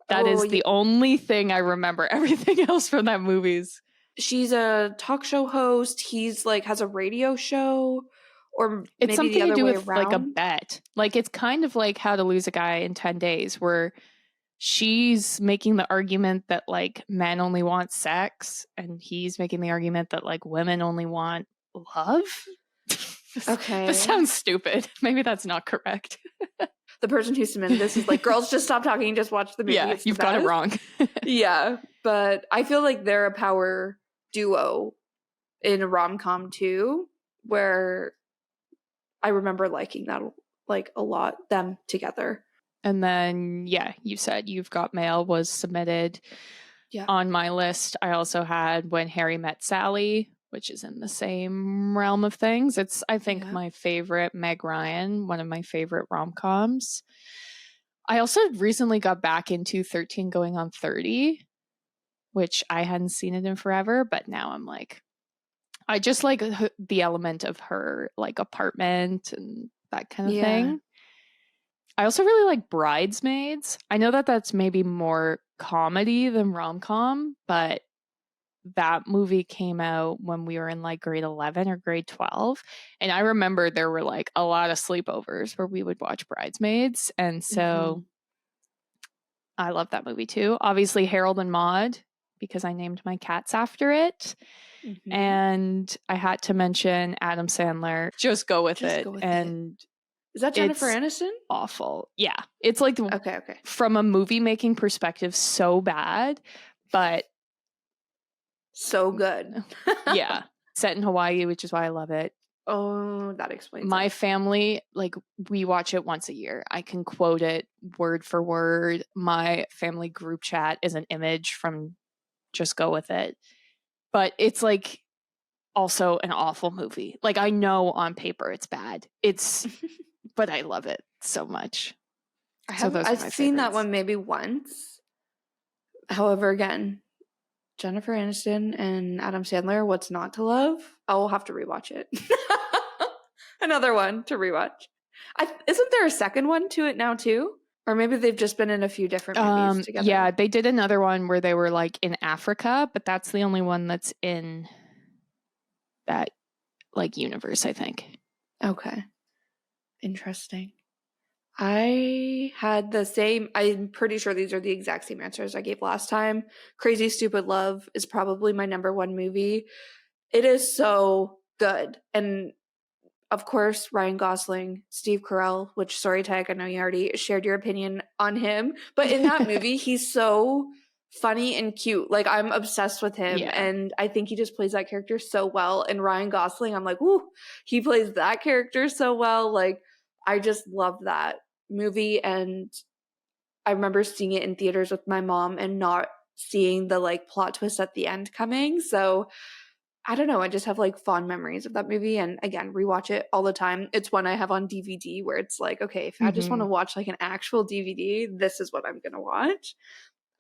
That is the only thing I remember. Everything else from that movie's. She's a talk show host. He's like has a radio show, or it's maybe something the other to do way with around. Like a bet. Like it's kind of like How to Lose a Guy in 10 Days, where she's making the argument that like men only want sex, and he's making the argument that like women only want love. Okay, this sounds stupid. Maybe that's not correct. The person who submitted this is like, girls, just stop talking, just watch the movie. Yeah, you've got it wrong. Yeah, but I feel like they're a power duo in a rom-com too, where I remember liking that like a lot, them together. And then, you said You've Got Mail was submitted on my list. I also had When Harry Met Sally, which is in the same realm of things. It's, I think, my favorite Meg Ryan, one of my favorite rom-coms. I also recently got back into 13 Going on 30, which I hadn't seen it in forever, but now I'm like, I just like the element of her like apartment and that kind of thing. I also really like Bridesmaids. I know that that's maybe more comedy than rom-com, but that movie came out when we were in like grade 11 or grade 12. And I remember there were like a lot of sleepovers where we would watch Bridesmaids. And so I love that movie too. Obviously, Harold and Maude, because I named my cats after it. And I had to mention Adam Sandler. Just go with it. Is that Jennifer Aniston? Awful. Yeah. It's like, okay. From a movie making perspective, so bad, but so good. Yeah. Set in Hawaii, which is why I love it. Oh, that explains my family, like, we watch it once a year. I can quote it word for word. My family group chat is an image from Just Go With It. But it's like also an awful movie. Like, I know on paper it's bad. But I love it so much. I've seen that one maybe once. However, again, Jennifer Aniston and Adam Sandler, what's not to love? I'll have to rewatch it. Another one to rewatch. Isn't there a second one to it now too? Or maybe they've just been in a few different movies together. Yeah, they did another one where they were like in Africa, but that's the only one that's in that like universe, I think. Okay. Interesting. I had the same, I'm pretty sure these are the exact same answers I gave last time. Crazy Stupid Love is probably my number one movie. It is so good. And of course, Ryan Gosling, Steve Carell, which, sorry, Tag, I know you already shared your opinion on him. But in that movie, he's so funny and cute. Like, I'm obsessed with him. Yeah. And I think he just plays that character so well. And Ryan Gosling, I'm like, ooh, he plays that character so well. Like, I just love that movie. And I remember seeing it in theaters with my mom and not seeing the like plot twist at the end coming. So I don't know. I just have like fond memories of that movie. And again, rewatch it all the time. It's one I have on DVD where it's like, okay, if I just want to watch like an actual DVD, this is what I'm going to watch.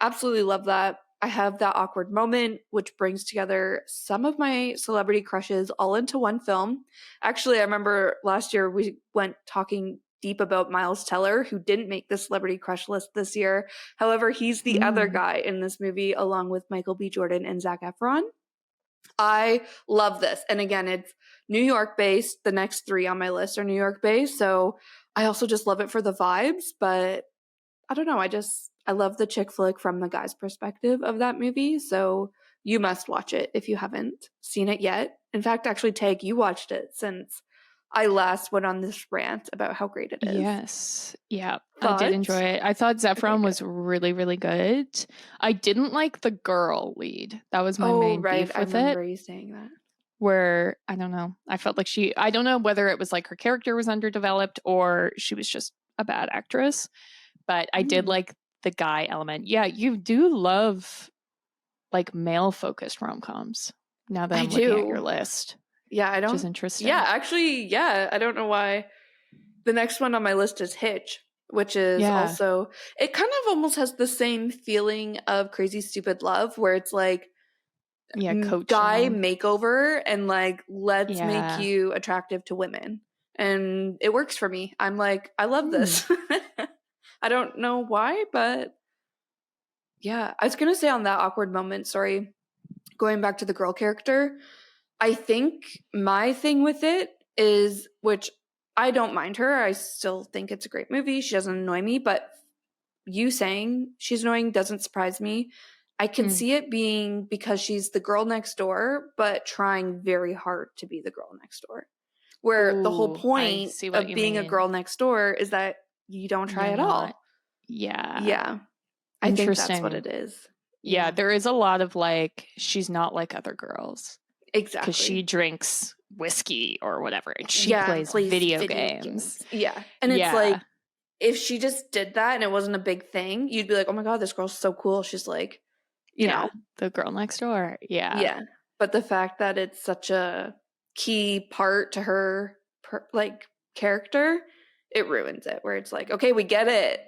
Absolutely love that. I have That Awkward Moment, which brings together some of my celebrity crushes all into one film. Actually, I remember last year we went talking deep about Miles Teller, who didn't make the celebrity crush list this year. However, he's the other guy in this movie, along with Michael B. Jordan and Zac Efron. I love this. And again, it's New York based. The next three on my list are New York based. So I also just love it for the vibes. But I don't know. I love the chick flick from the guy's perspective of that movie. So you must watch it if you haven't seen it yet. In fact, actually, Tag, you watched it since I last went on this rant about how great it is. Yes. Yeah. I did enjoy it. I thought Zephron was really, really good. I didn't like the girl lead. That was my main beef with it. I remember you saying that. Where, I don't know, I felt like I don't know whether it was like her character was underdeveloped or she was just a bad actress. But I did like the guy element. Yeah, you do love like male-focused rom-coms. Now that I'm looking at your list. Yeah, I don't. Which is interesting. Yeah, actually, yeah. I don't know why. The next one on my list is Hitch, which is also, it kind of almost has the same feeling of Crazy Stupid Love, where it's like, guy makeover and like, let's make you attractive to women. And it works for me. I'm like, I love this. I don't know why, but yeah. I was going to say on That Awkward Moment, sorry, going back to the girl character, I think my thing with it is, which I don't mind her. I still think it's a great movie. She doesn't annoy me, but you saying she's annoying doesn't surprise me. I can see it being because she's the girl next door, but trying very hard to be the girl next door. Where the whole point of being a girl next door is that you don't try at all. Yeah. Yeah. I think that's what it is. Yeah, there is a lot of like, she's not like other girls. Exactly. Because she drinks whiskey or whatever. And she plays video games. Yeah. And it's like, if she just did that and it wasn't a big thing, you'd be like, oh my God, this girl's so cool. She's like, you know. The girl next door. Yeah. Yeah. but the fact that it's such a key part to her like character, it ruins it, where it's like, okay, we get it,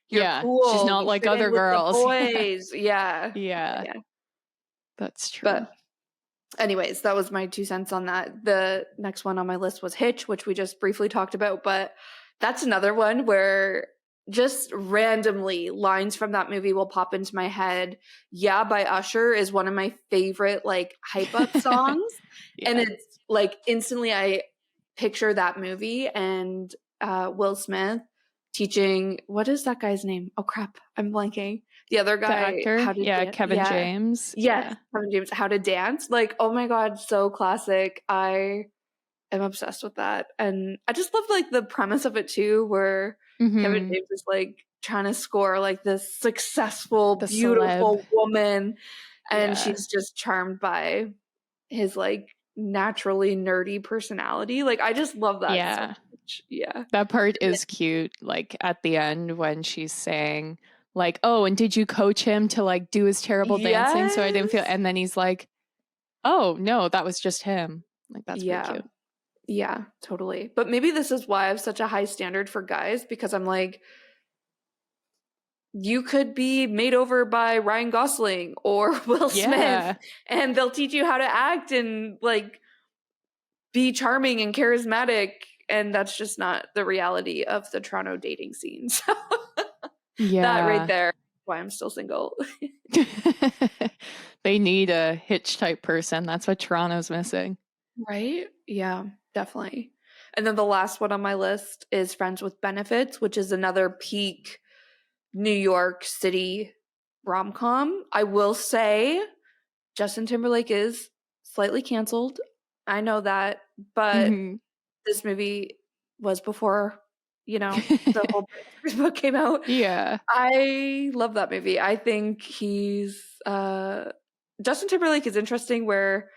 you're cool, she's not you like fit in other with the girls. boys. Yeah. That's true. But anyways, that was my 2 cents on that. The next one on my list was Hitch, which we just briefly talked about, but that's another one where just randomly lines from that movie will pop into my head. Yeah, by Usher is one of my favorite like hype up songs. And it's like instantly I picture that movie and Will Smith teaching, what is that guy's name? Oh crap, I'm blanking. The other guy, the actor, Kevin James. Yes, Kevin James, how to dance. Like, oh my god, so classic. I am obsessed with that. And I just love like the premise of it too, where Kevin James is like trying to score like this successful, beautiful woman, and she's just charmed by his like naturally nerdy personality. Like, I just love that so much. Yeah. That part is cute, like at the end when she's saying like, oh, and did you coach him to like do his terrible dancing so I didn't feel, and then he's like, oh no, that was just him. Like, that's pretty cute. Yeah, totally. But maybe this is why I have such a high standard for guys, because I'm like, you could be made over by Ryan Gosling or Will Smith, and they'll teach you how to act and like be charming and charismatic, and that's just not the reality of the Toronto dating scene. So that right there is why I'm still single. They need a Hitch type person. That's what Toronto's missing. Right? Yeah, definitely. And then the last one on my list is Friends with Benefits, which is another peak New York City rom-com. I will say Justin Timberlake is slightly canceled. I know that, but this movie was before, you know, the whole book came out. Yeah. I love that movie. I think he's Justin Timberlake is interesting, where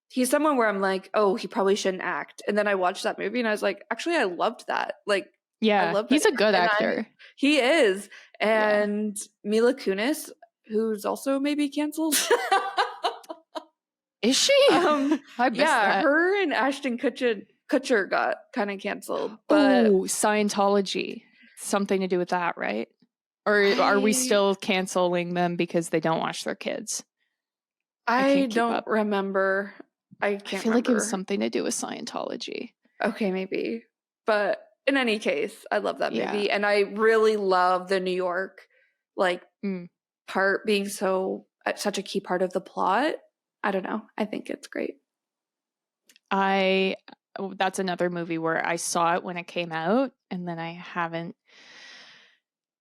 he's someone where I'm like, oh, he probably shouldn't act. And then I watched that movie and I was like, actually, I loved that. Like, I love that. He's a good actor. He is. And Mila Kunis, who's also maybe canceled. Is she? I missed that. Her and Ashton Kutcher got kind of canceled. But Scientology. Something to do with that, right? Or are we still canceling them because they don't watch their kids? I don't remember. I feel like it was something to do with Scientology. Okay, maybe. But in any case, I love that movie. And I really love the New York like part being such a key part of the plot. I don't know. I think it's great. That's another movie where I saw it when it came out and then I haven't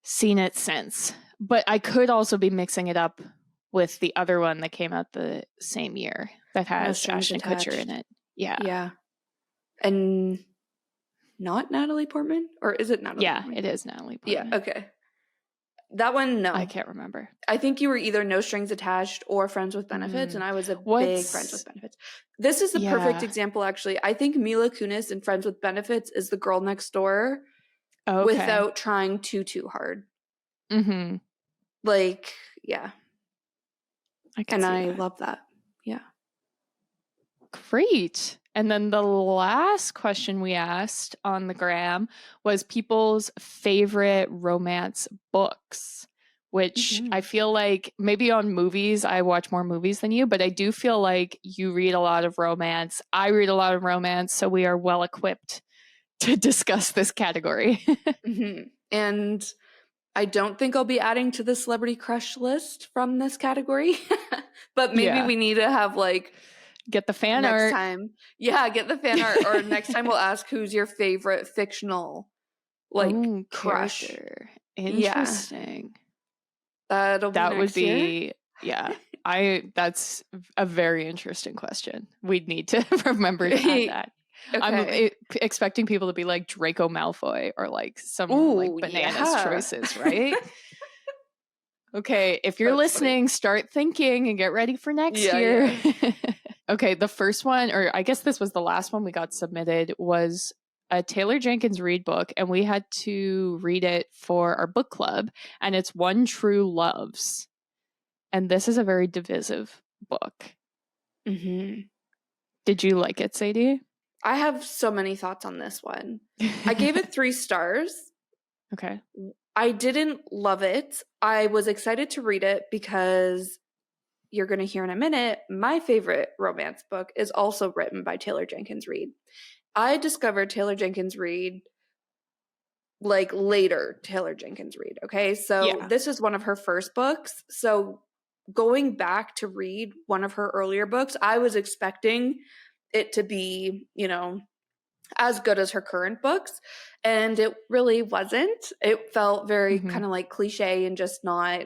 seen it since. But I could also be mixing it up with the other one that came out the same year that has Ashton Kutcher in it. Yeah. And not Natalie Portman? Or is it Natalie Portman? It is Natalie Portman. Yeah, okay. That one, no. I can't remember. I think you were either No Strings Attached or Friends with Benefits, and I was a big Friends with Benefits. This is the perfect example, actually. I think Mila Kunis in Friends with Benefits is the girl next door without trying too hard. Mm-hmm. Like, yeah. I love that. Yeah. Great. And then the last question we asked on the gram was people's favorite romance books, which I feel like maybe on movies, I watch more movies than you, but I do feel like you read a lot of romance. I read a lot of romance, so we are well equipped to discuss this category. And I don't think I'll be adding to the celebrity crush list from this category, but maybe we need to have like get the fan art next time. Yeah, get the fan art, or next time we'll ask who's your favorite fictional like crush. Character. Interesting. That would be that's a very interesting question. We'd need to remember to add that. I'm expecting people to be like Draco Malfoy or like some like bananas choices, right? Okay, if you're listening, start thinking and get ready for next year. Okay, the first one, or I guess this was the last one we got submitted, was a Taylor Jenkins Reid book, and we had to read it for our book club, and it's One True Loves. And this is a very divisive book. Mm-hmm. Did you like it, Sadie? I have so many thoughts on this one. I gave it 3 stars. Okay. I didn't love it. I was excited to read it because you're going to hear in a minute, my favorite romance book is also written by Taylor Jenkins Reid. I discovered Taylor Jenkins Reid like later Taylor Jenkins Reid, okay? So this is one of her first books. So going back to read one of her earlier books, I was expecting it to be, you know, as good as her current books, and it really wasn't. It felt very kind of like cliche and just not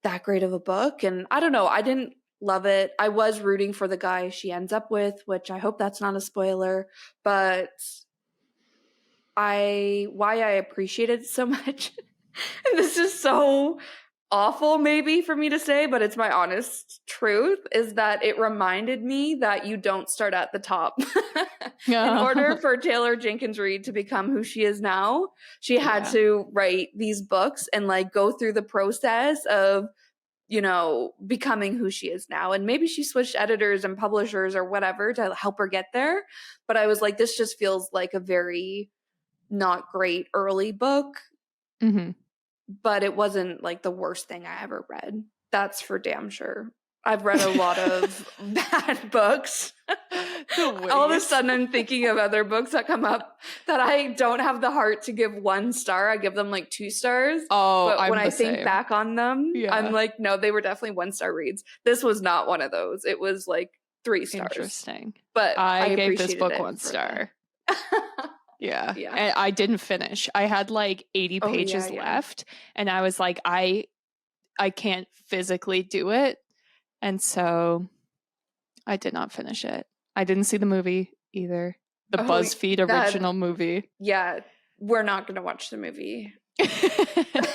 that great of a book. And I don't know, I didn't love it. I was rooting for the guy she ends up with, which I hope that's not a spoiler, but why I appreciate it so much. And this is so awful maybe for me to say, but it's my honest truth, is that it reminded me that you don't start at the top. In order for Taylor Jenkins Reid to become who she is now, she had to write these books and like go through the process of, you know, becoming who she is now. And maybe she switched editors and publishers or whatever to help her get there. But I was like, this just feels like a very not great early book. But it wasn't like the worst thing I ever read. That's for damn sure. I've read a lot of bad books. All of a sudden I'm thinking of other books that come up that I don't have the heart to give 1 star. I give them like 2 stars. Oh, but when I think back on them, I'm like, no, they were definitely 1-star reads. This was not one of those. It was like 3 stars. Interesting. But I gave this book 1 star. Yeah. And I didn't finish. I had like 80 pages left and I was like, I can't physically do it. And so I did not finish it. I didn't see the movie either. The BuzzFeed original movie. Yeah. We're not going to watch the movie.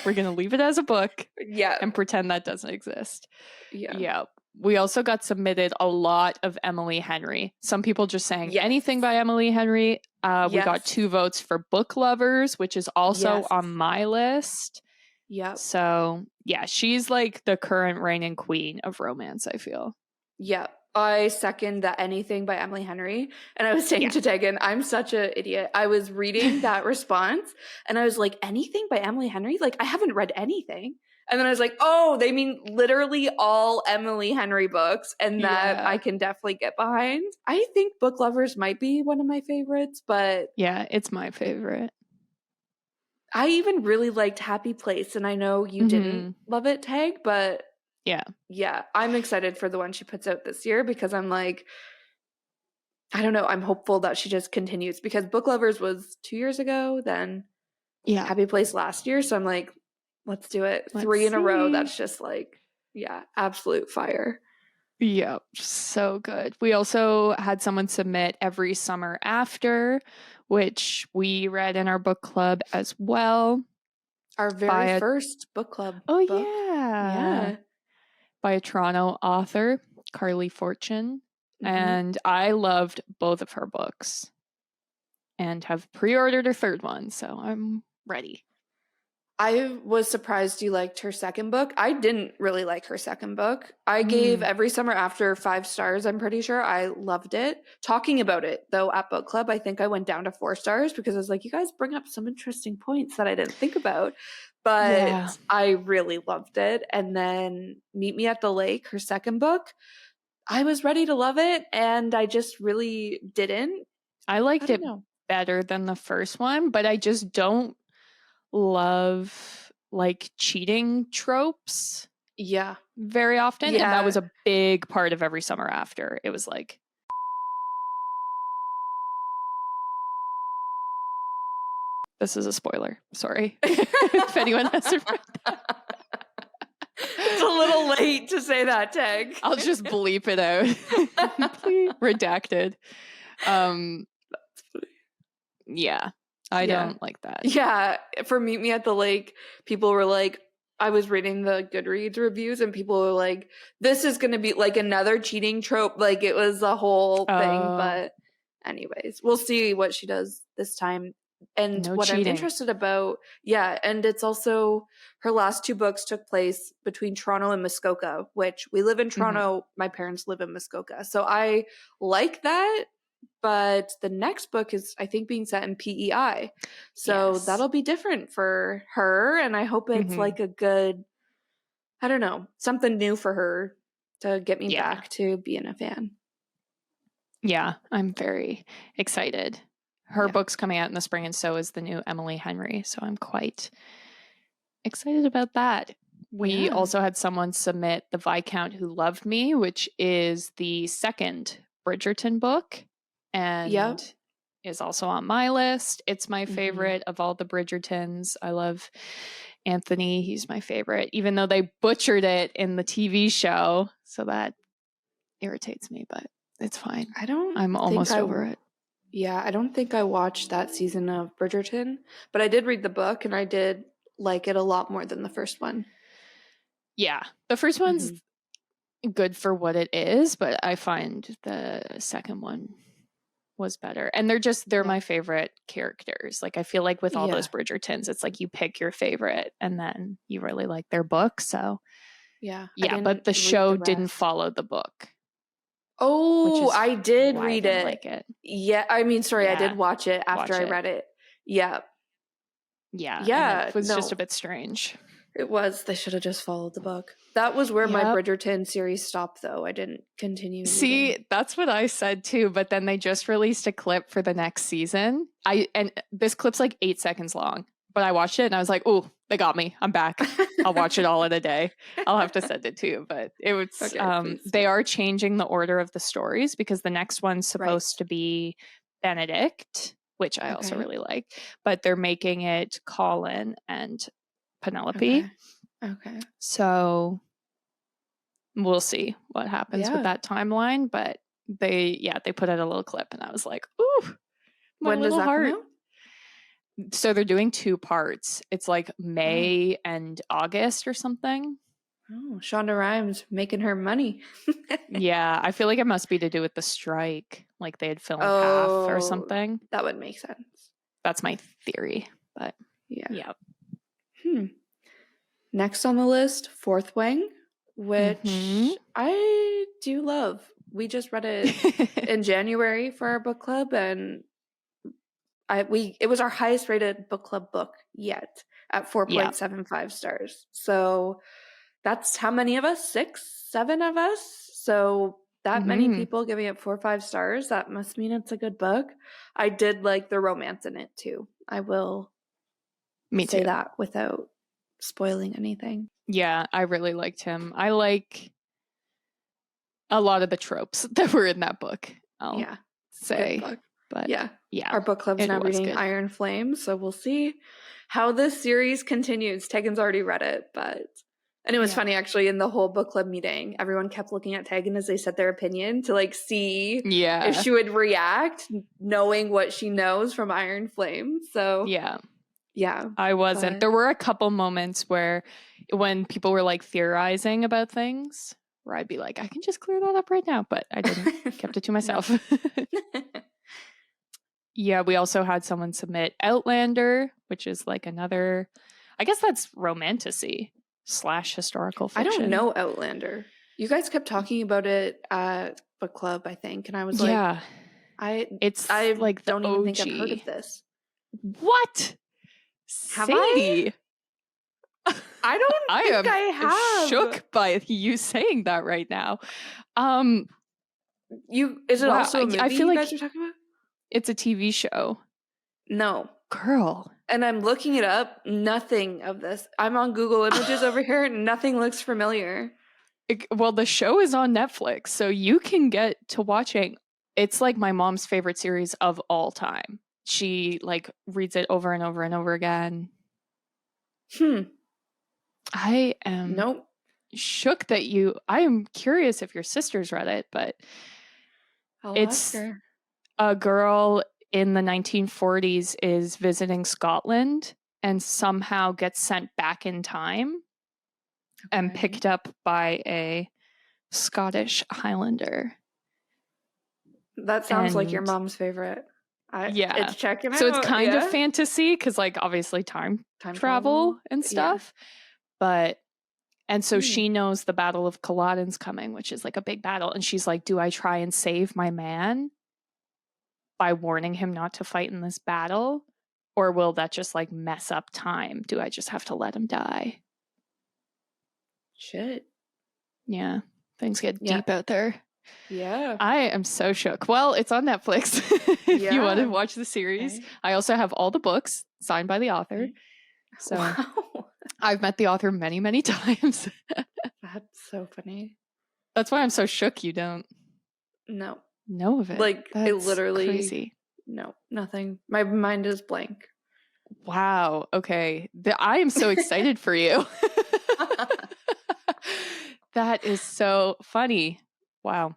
We're going to leave it as a book. Yeah. And pretend that doesn't exist. Yeah. Yeah. We also got submitted a lot of Emily Henry. Some people just saying anything by Emily Henry. We got 2 votes for Book Lovers, which is also on my list. Yeah. So, yeah, she's like the current reigning queen of romance, I feel. Yeah. I second that anything by Emily Henry. And I was saying to Tegan, I'm such an idiot. I was reading that response and I was like, anything by Emily Henry? Like, I haven't read anything. And then I was like, oh, they mean literally all Emily Henry books, and that I can definitely get behind. I think Book Lovers might be one of my favorites, but... Yeah, it's my favorite. I even really liked Happy Place, and I know you didn't love it, Tag, but... Yeah, I'm excited for the one she puts out this year because I'm like... I don't know, I'm hopeful that she just continues, because Book Lovers was 2 years ago, then Happy Place last year, so I'm like... Let's do it. 3 in a row. That's just like, absolute fire. Yep. So good. We also had someone submit Every Summer After, which we read in our book club as well. Our very first book club. Oh, book. Yeah. By a Toronto author, Carly Fortune. And I loved both of her books and have pre-ordered a third one. So I'm ready. I was surprised you liked her second book. I didn't really like her second book. I gave Every Summer After 5 stars, I'm pretty sure. I loved it. Talking about it, though, at book club, I think I went down to 4 stars because I was like, you guys bring up some interesting points that I didn't think about. But I really loved it. And then Meet Me at the Lake, her second book, I was ready to love it, and I just really didn't. I liked it better than the first one, but I just don't love like cheating tropes very often, and that was a big part of Every Summer After. It was like, this is a spoiler, sorry. If anyone hasn't read that. It's a little late to say that, Tag. I'll just bleep it out. Redacted. Yeah, I don't like that. Yeah, for Meet Me at the Lake, people were like, I was reading the Goodreads reviews and people were like, this is going to be like another cheating trope. Like, it was a whole thing. But anyways, we'll see what she does this time. And no what cheating. I'm interested about, and it's also her last 2 books took place between Toronto and Muskoka, which we live in Toronto. My parents live in Muskoka. So I like that. But the next book is, I think, being set in PEI. So that'll be different for her. And I hope it's like a good, I don't know, something new for her to get me back to being a fan. Yeah, I'm very excited. Her book's coming out in the spring, and so is the new Emily Henry. So I'm quite excited about that. We also had someone submit The Viscount Who Loved Me, which is the second Bridgerton book, and is also on my list. It's my favorite of all the Bridgertons. I love Anthony. He's my favorite, even though they butchered it in the TV show. So that irritates me, but it's fine. I'm almost over it. Yeah, I don't think I watched that season of Bridgerton, but I did read the book and I did like it a lot more than the first one. Yeah, the first one's good for what it is, but I find the second one was better. And they're my favorite characters. Like, I feel like with all those Bridgertons, it's like you pick your favorite and then you really like their book. So yeah, but the show didn't follow the book. Oh, I did read it. Like it. Yeah, I mean, sorry, I did watch it after I read it. Yeah. Yeah, it was just a bit strange. It was. They should have just followed the book. That was where my Bridgerton series stopped, though. I didn't continue. See, that's what I said too, but then they just released a clip for the next season. And this clip's like 8 seconds long, but I watched it and I was like, oh, they got me. I'm back. I'll watch it all in a day. I'll have to send it to you, but it was, they are changing the order of the stories because the next one's supposed to be Benedict, which I also really like, but they're making it Colin and Penelope. Okay. So we'll see what happens with that timeline, but they put out a little clip and I was like, ooh, my little heart. Come out? So they're doing 2 parts. It's like May and August or something. Oh, Shonda Rhimes making her money. Yeah, I feel like it must be to do with the strike. Like they had filmed half or something. That would make sense. That's my theory, but yeah. Next on the list, Fourth Wing, which I do love. We just read it in January for our book club, and it was our highest rated book club book yet at 4.75 stars. So that's how many of us? 6, 7 of us. So that many people giving it 4 or 5 stars. That must mean it's a good book. I did like the romance in it too. I will say that without spoiling anything. Yeah, I really liked him. I like a lot of the tropes that were in that book. I'll say. But yeah, our book club's now reading Iron Flame, so we'll see how this series continues. Tegan's already read it, and it was funny actually in the whole book club meeting. Everyone kept looking at Tegan as they said their opinion to like see if she would react, knowing what she knows from Iron Flame. So yeah, I wasn't. There were a couple moments when people were like theorizing about things, where I'd be like, I can just clear that up right now, but I didn't. Kept it to myself. Yeah, we also had someone submit Outlander, which is like another, I guess that's romantasy / historical fiction. I don't know Outlander. You guys kept talking about it at book club, I think, and I was like, I like don't even think I've heard of this. What? Have Sadie? I don't think I have. Shook by you saying that right now. Is it also a movie I feel you guys are talking about? It's a TV show. No. Girl. And I'm looking it up. Nothing of this. I'm on Google Images over here. Nothing looks familiar. Well, the show is on Netflix, so you can get to watching. It's like my mom's favorite series of all time. She like reads it over and over and over again. I am shook that I am curious if your sister's read it, but it's a girl in the 1940s is visiting Scotland and somehow gets sent back in time and picked up by a Scottish Highlander. That sounds like your mom's favorite. It's checking out. So it's kind of fantasy because, like, obviously time travel and stuff. But, and so she knows the Battle of Culloden's coming, which is like a big battle. And she's like, do I try and save my man by warning him not to fight in this battle? Or will that just like mess up time? Do I just have to let him die? Shit. Yeah. Things get deep out there. Yeah. I am so shook. Well, it's on Netflix if you want to watch the series. Okay. I also have all the books signed by the author. Okay. So I've met the author many, many times. That's so funny. That's why I'm so shook you don't know of it. Like, that's it literally crazy. No, nothing. My mind is blank. Wow. Okay. I am so excited for you. That is so funny. Wow.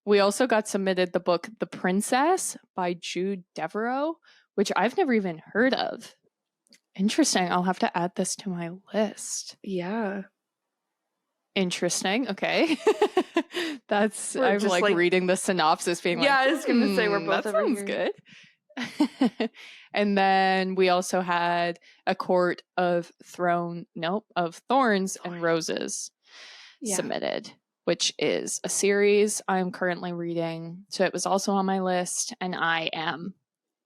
We also got submitted the book The Princess by Jude Devereaux, which I've never even heard of. Interesting. I'll have to add this to my list. Yeah. Interesting. Okay. I'm like reading the synopsis being like, I was going to say we're both that over sounds here. Good. And then we also had A Court of Thorns and Roses submitted, which is a series I'm currently reading. So it was also on my list and I am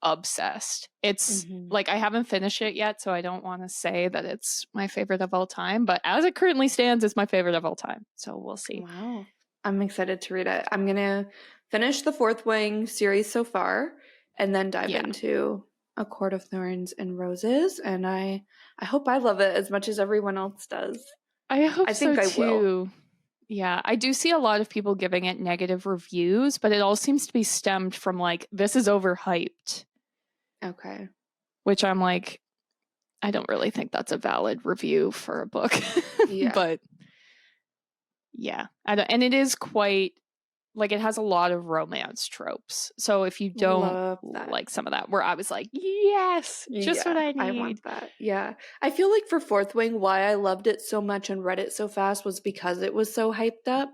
obsessed. It's like, I haven't finished it yet, so I don't want to say that it's my favorite of all time, but as it currently stands, it's my favorite of all time. So we'll see. Wow. I'm excited to read it. I'm going to finish the Fourth Wing series so far and then dive into A Court of Thorns and Roses. And I hope I love it as much as everyone else does. I think I will. Yeah, I do see a lot of people giving it negative reviews, but it all seems to be stemmed from like, this is overhyped. Okay. Which I'm like, I don't really think that's a valid review for a book. But yeah. And it is quite, like, it has a lot of romance tropes. So if you don't like some of that, where I was like, yes, just what I need. I want that. Yeah. I feel like for Fourth Wing, why I loved it so much and read it so fast was because it was so hyped up.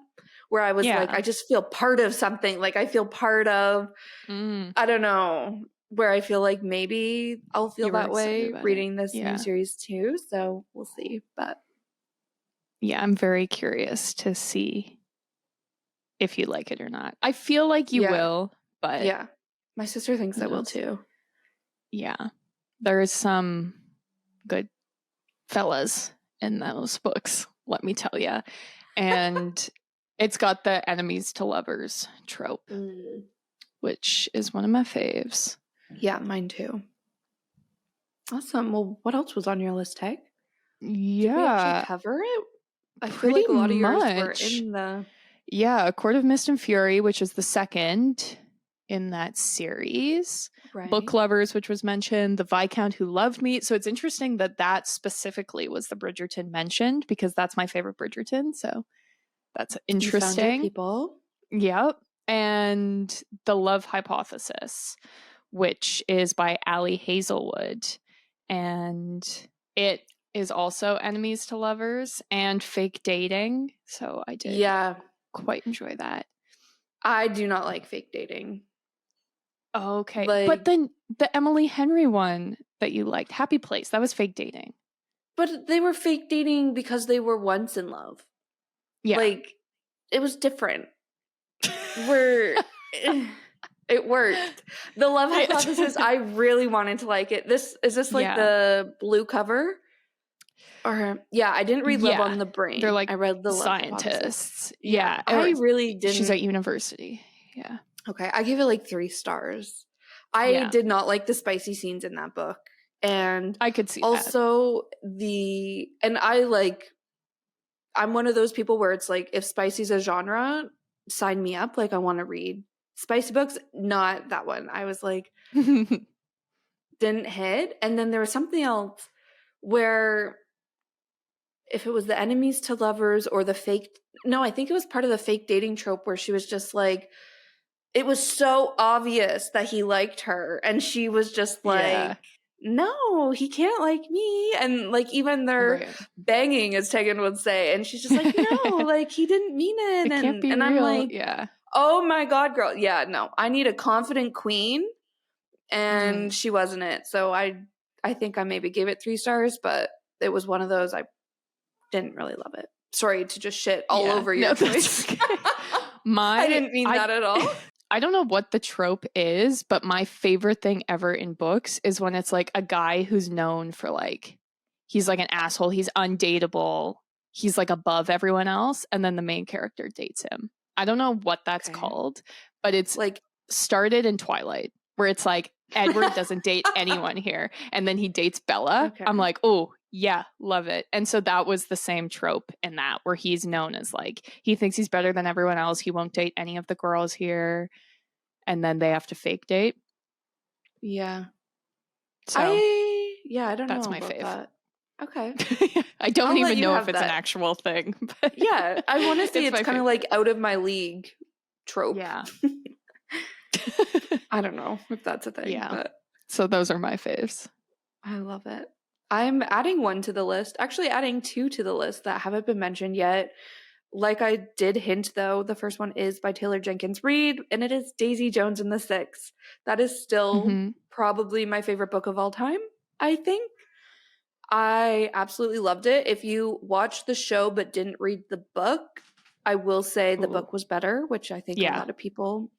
Where I was like, I just feel part of something. Like, I feel part of, I don't know, where I feel like maybe I'll feel that way reading this new series too. So we'll see. But yeah, I'm very curious to see if you like it or not. I feel like you will, but yeah, my sister thinks I will too. Yeah, there is some good fellas in those books, let me tell you. And it's got the enemies to lovers trope, which is one of my faves. Yeah, mine too. Awesome. Well, what else was on your list, Tag? Yeah. Did we actually cover it? I feel like a lot of yours were in the... Yeah, A Court of Mist and Fury, which is the second in that series. Right. Book Lovers, which was mentioned. The Viscount Who Loved Me. So it's interesting that specifically was the Bridgerton mentioned, because that's my favorite Bridgerton. So that's interesting. You found it, people. Yep. And The Love Hypothesis, which is by Ali Hazelwood. And it is also enemies to lovers and fake dating. So I did quite enjoy that. I do not like fake dating. Okay. But then the Emily Henry one that you liked, Happy Place, that was fake dating. But they were fake dating because they were once in love. Yeah. Like, it was different. It worked. The Love Hypothesis, I really wanted to like it. Is this like the blue cover? Or I didn't read Love on the Brain. They're like, I read the scientists. Yeah. I really didn't. She's at university. Yeah. Okay. I give it like 3 stars. I did not like the spicy scenes in that book. And I could see also and I'm one of those people where it's like, if spicy's a genre, sign me up. Like, I want to read spicy books. Not that one. I was like, didn't hit. And then there was something else where, if it was the enemies to lovers or the fake, no, I think it was part of the fake dating trope where she was just like, it was so obvious that he liked her. And she was just like, no, he can't like me. And like, even their banging, as Tegan would say. And she's just like, no, like, he didn't mean it. Can't be real. I'm like, oh my God, girl. Yeah, no, I need a confident queen. and she wasn't it. So I think I maybe gave it 3 stars, but it was one of those I didn't really love it. Sorry to just shit all over your choice. Okay. I didn't mean that at all. I don't know what the trope is, but my favorite thing ever in books is when it's like a guy who's known for like, he's like an asshole, he's undateable, he's like above everyone else, and then the main character dates him. I don't know what that's called, but it's like started in Twilight, where it's like Edward doesn't date anyone here, and then he dates Bella. Okay. I'm like, oh yeah, love it. And so that was the same trope in that, where he's known as like, he thinks he's better than everyone else, he won't date any of the girls here, and then they have to fake date. Yeah. So I don't know. That's my fave. That. Okay. I don't even know if it's an actual thing. But yeah, I want to say it's kind of like out of my league trope. Yeah. I don't know if that's a thing. Yeah. But so those are my faves. I love it. I'm adding 1 to the list. Actually, adding 2 to the list that haven't been mentioned yet. Like I did hint, though, the first one is by Taylor Jenkins Reid, and it is Daisy Jones and the Six. That is still probably my favorite book of all time, I think. I absolutely loved it. If you watched the show but didn't read the book, I will say the book was better, which I think a lot of people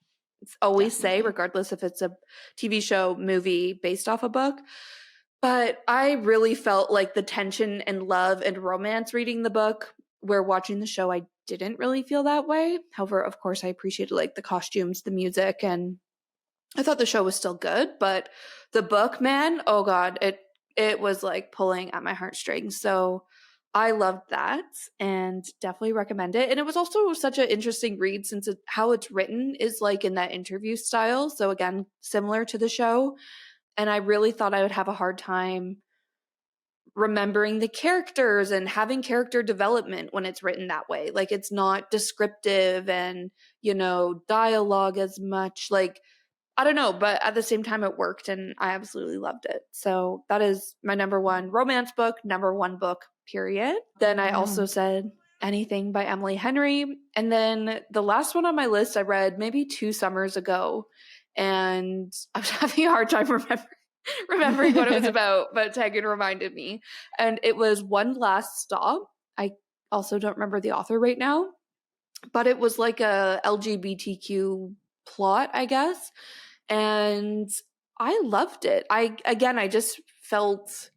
always say, regardless if it's a TV show, movie based off a book. But I really felt like the tension and love and romance reading the book, where watching the show, I didn't really feel that way. However, of course, I appreciated like the costumes, the music, and I thought the show was still good. But the book, man, oh God, it was like pulling at my heartstrings. So I loved that and definitely recommend it. And it was also such an interesting read, since how it's written is like in that interview style. So again, similar to the show. And I really thought I would have a hard time remembering the characters and having character development when it's written that way. Like, it's not descriptive and, dialogue as much. Like, I don't know, but at the same time it worked and I absolutely loved it. So that is my number 1 romance book, number 1 book, period. Then I also said Anything by Emily Henry. And then the last one on my list I read maybe 2 summers ago. And I was having a hard time remembering what it was about, but Tegan reminded me. And it was One Last Stop. I also don't remember the author right now, but it was like a LGBTQ plot, I guess. And I loved it. I just felt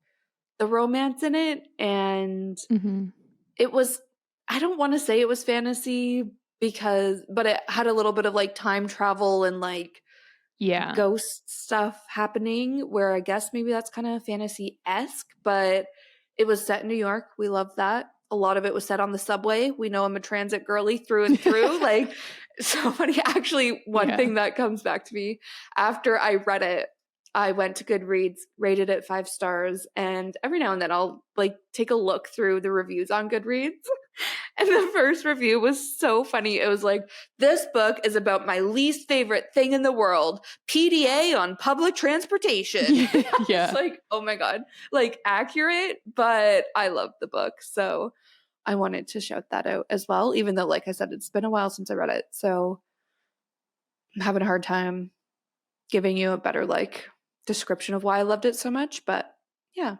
the romance in it, and it was, I don't want to say it was fantasy but it had a little bit of like time travel and like ghost stuff happening, where I guess maybe that's kind of fantasy-esque, but it was set in New York. We love that. A lot of it was set on the subway. We know I'm a transit girly through and through. Like, so funny. Actually, one thing that comes back to me after I read it, I went to Goodreads, rated it 5 stars, and every now and then I'll like take a look through the reviews on Goodreads. And the first review was so funny. It was like, this book is about my least favorite thing in the world, PDA on public transportation. It's like, oh my God, like accurate, but I loved the book. So I wanted to shout that out as well, even though, like I said, it's been a while since I read it. So I'm having a hard time giving you a better like description of why I loved it so much. But yeah,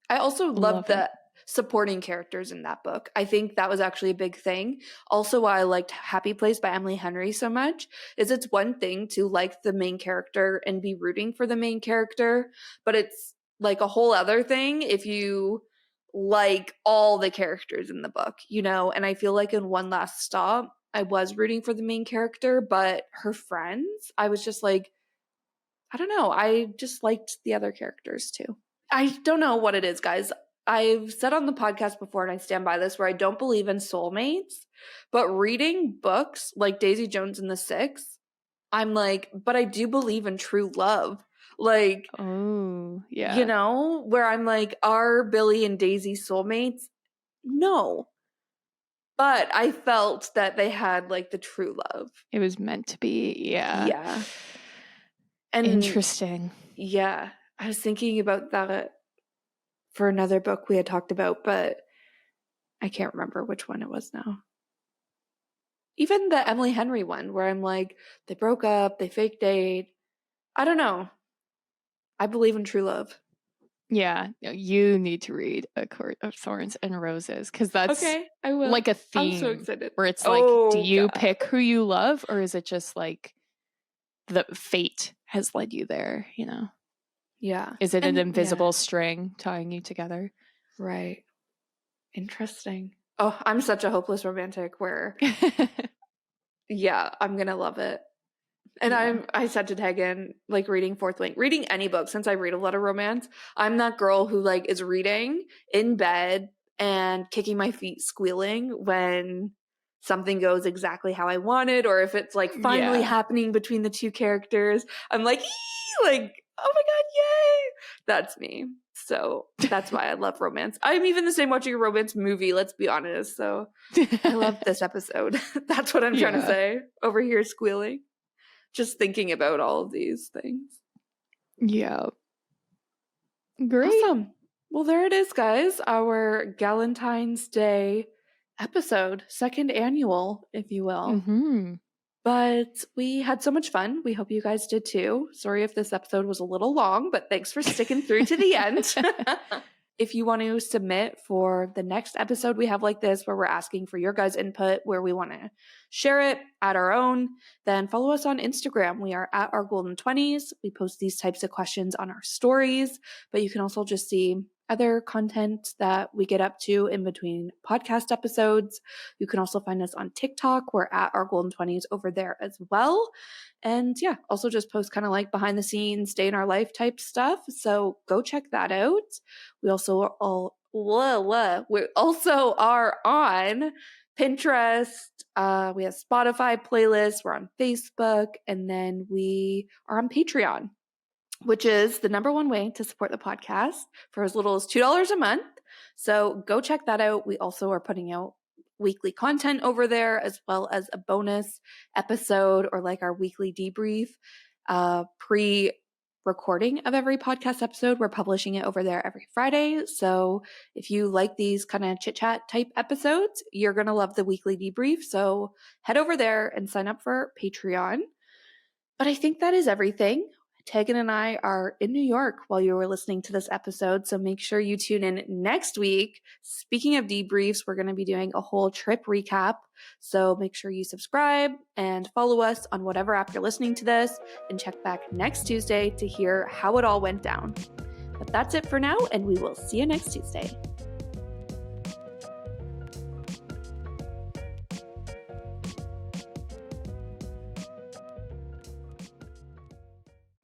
I also loved the supporting characters in that book. I think that was actually a big thing. Also, why I liked Happy Place by Emily Henry so much is it's one thing to like the main character and be rooting for the main character, but it's like a whole other thing if you like all the characters in the book, and I feel like in One Last Stop, I was rooting for the main character, but her friends, I was just like, I don't know, I just liked the other characters too. I don't know what it is, guys. I've said on the podcast before, and I stand by this, where I don't believe in soulmates, but reading books like Daisy Jones and the Six, I'm like, but I do believe in true love. Like, where I'm like, are Billy and Daisy soulmates? No. But I felt that they had like the true love. It was meant to be. Yeah. And interesting. Yeah. I was thinking about that for another book we had talked about, but I can't remember which one it was now. Even the Emily Henry one, where I'm like, they broke up, they fake date. I don't know. I believe in true love. Yeah, you need to read A Court of Thorns and Roses, because that's okay, I will. like a theme. I'm so excited. Where it's like, do you pick who you love, or is it just like the fate has led you there, you know? Yeah. Is it an invisible string tying you together? Right. Interesting. Oh, I'm such a hopeless romantic where yeah, I'm gonna love it. And I said to Tegan, like reading Fourth Wing, reading any book, since I read a lot of romance, I'm that girl who like is reading in bed and kicking my feet squealing when something goes exactly how I wanted, or if it's like finally happening between the two characters, I'm like, like, oh my God, yay! That's me. So that's why I love romance. I'm even the same watching a romance movie, let's be honest. So I love this episode. That's what I'm trying to say. Over here squealing. Just thinking about all of these things. Yeah. Great. Awesome. Well, there it is, guys. Our Galentine's Day episode, second annual, if you will. Mm-hmm. But we had so much fun. We hope you guys did too. Sorry if this episode was a little long, but thanks for sticking through to the end. If you want to submit for the next episode we have like this, where we're asking for your guys' input, where we want to share it, add our own, then follow us on Instagram. We are at our Golden 20s. We post these types of questions on our stories, but you can also just see other content that we get up to in between podcast episodes. You can also find us on TikTok. We're at our Golden 20s over there as well. And yeah, also just post kind of like behind the scenes, day in our life type stuff. So go check that out. We also we also are on Pinterest. We have Spotify playlists. We're on Facebook, and then we are on Patreon, which is the number one way to support the podcast for as little as $2 a month. So go check that out. We also are putting out weekly content over there, as well as a bonus episode or like our weekly debrief pre-recording of every podcast episode. We're publishing it over there every Friday. So if you like these kind of chit-chat type episodes, you're going to love the weekly debrief. So head over there and sign up for Patreon. But I think that is everything. Tegan and I are in New York while you were listening to this episode, so make sure you tune in next week. Speaking of debriefs, we're going to be doing a whole trip recap, so make sure you subscribe and follow us on whatever app you're listening to this, and check back next Tuesday to hear how it all went down. But that's it for now, and we will see you next Tuesday.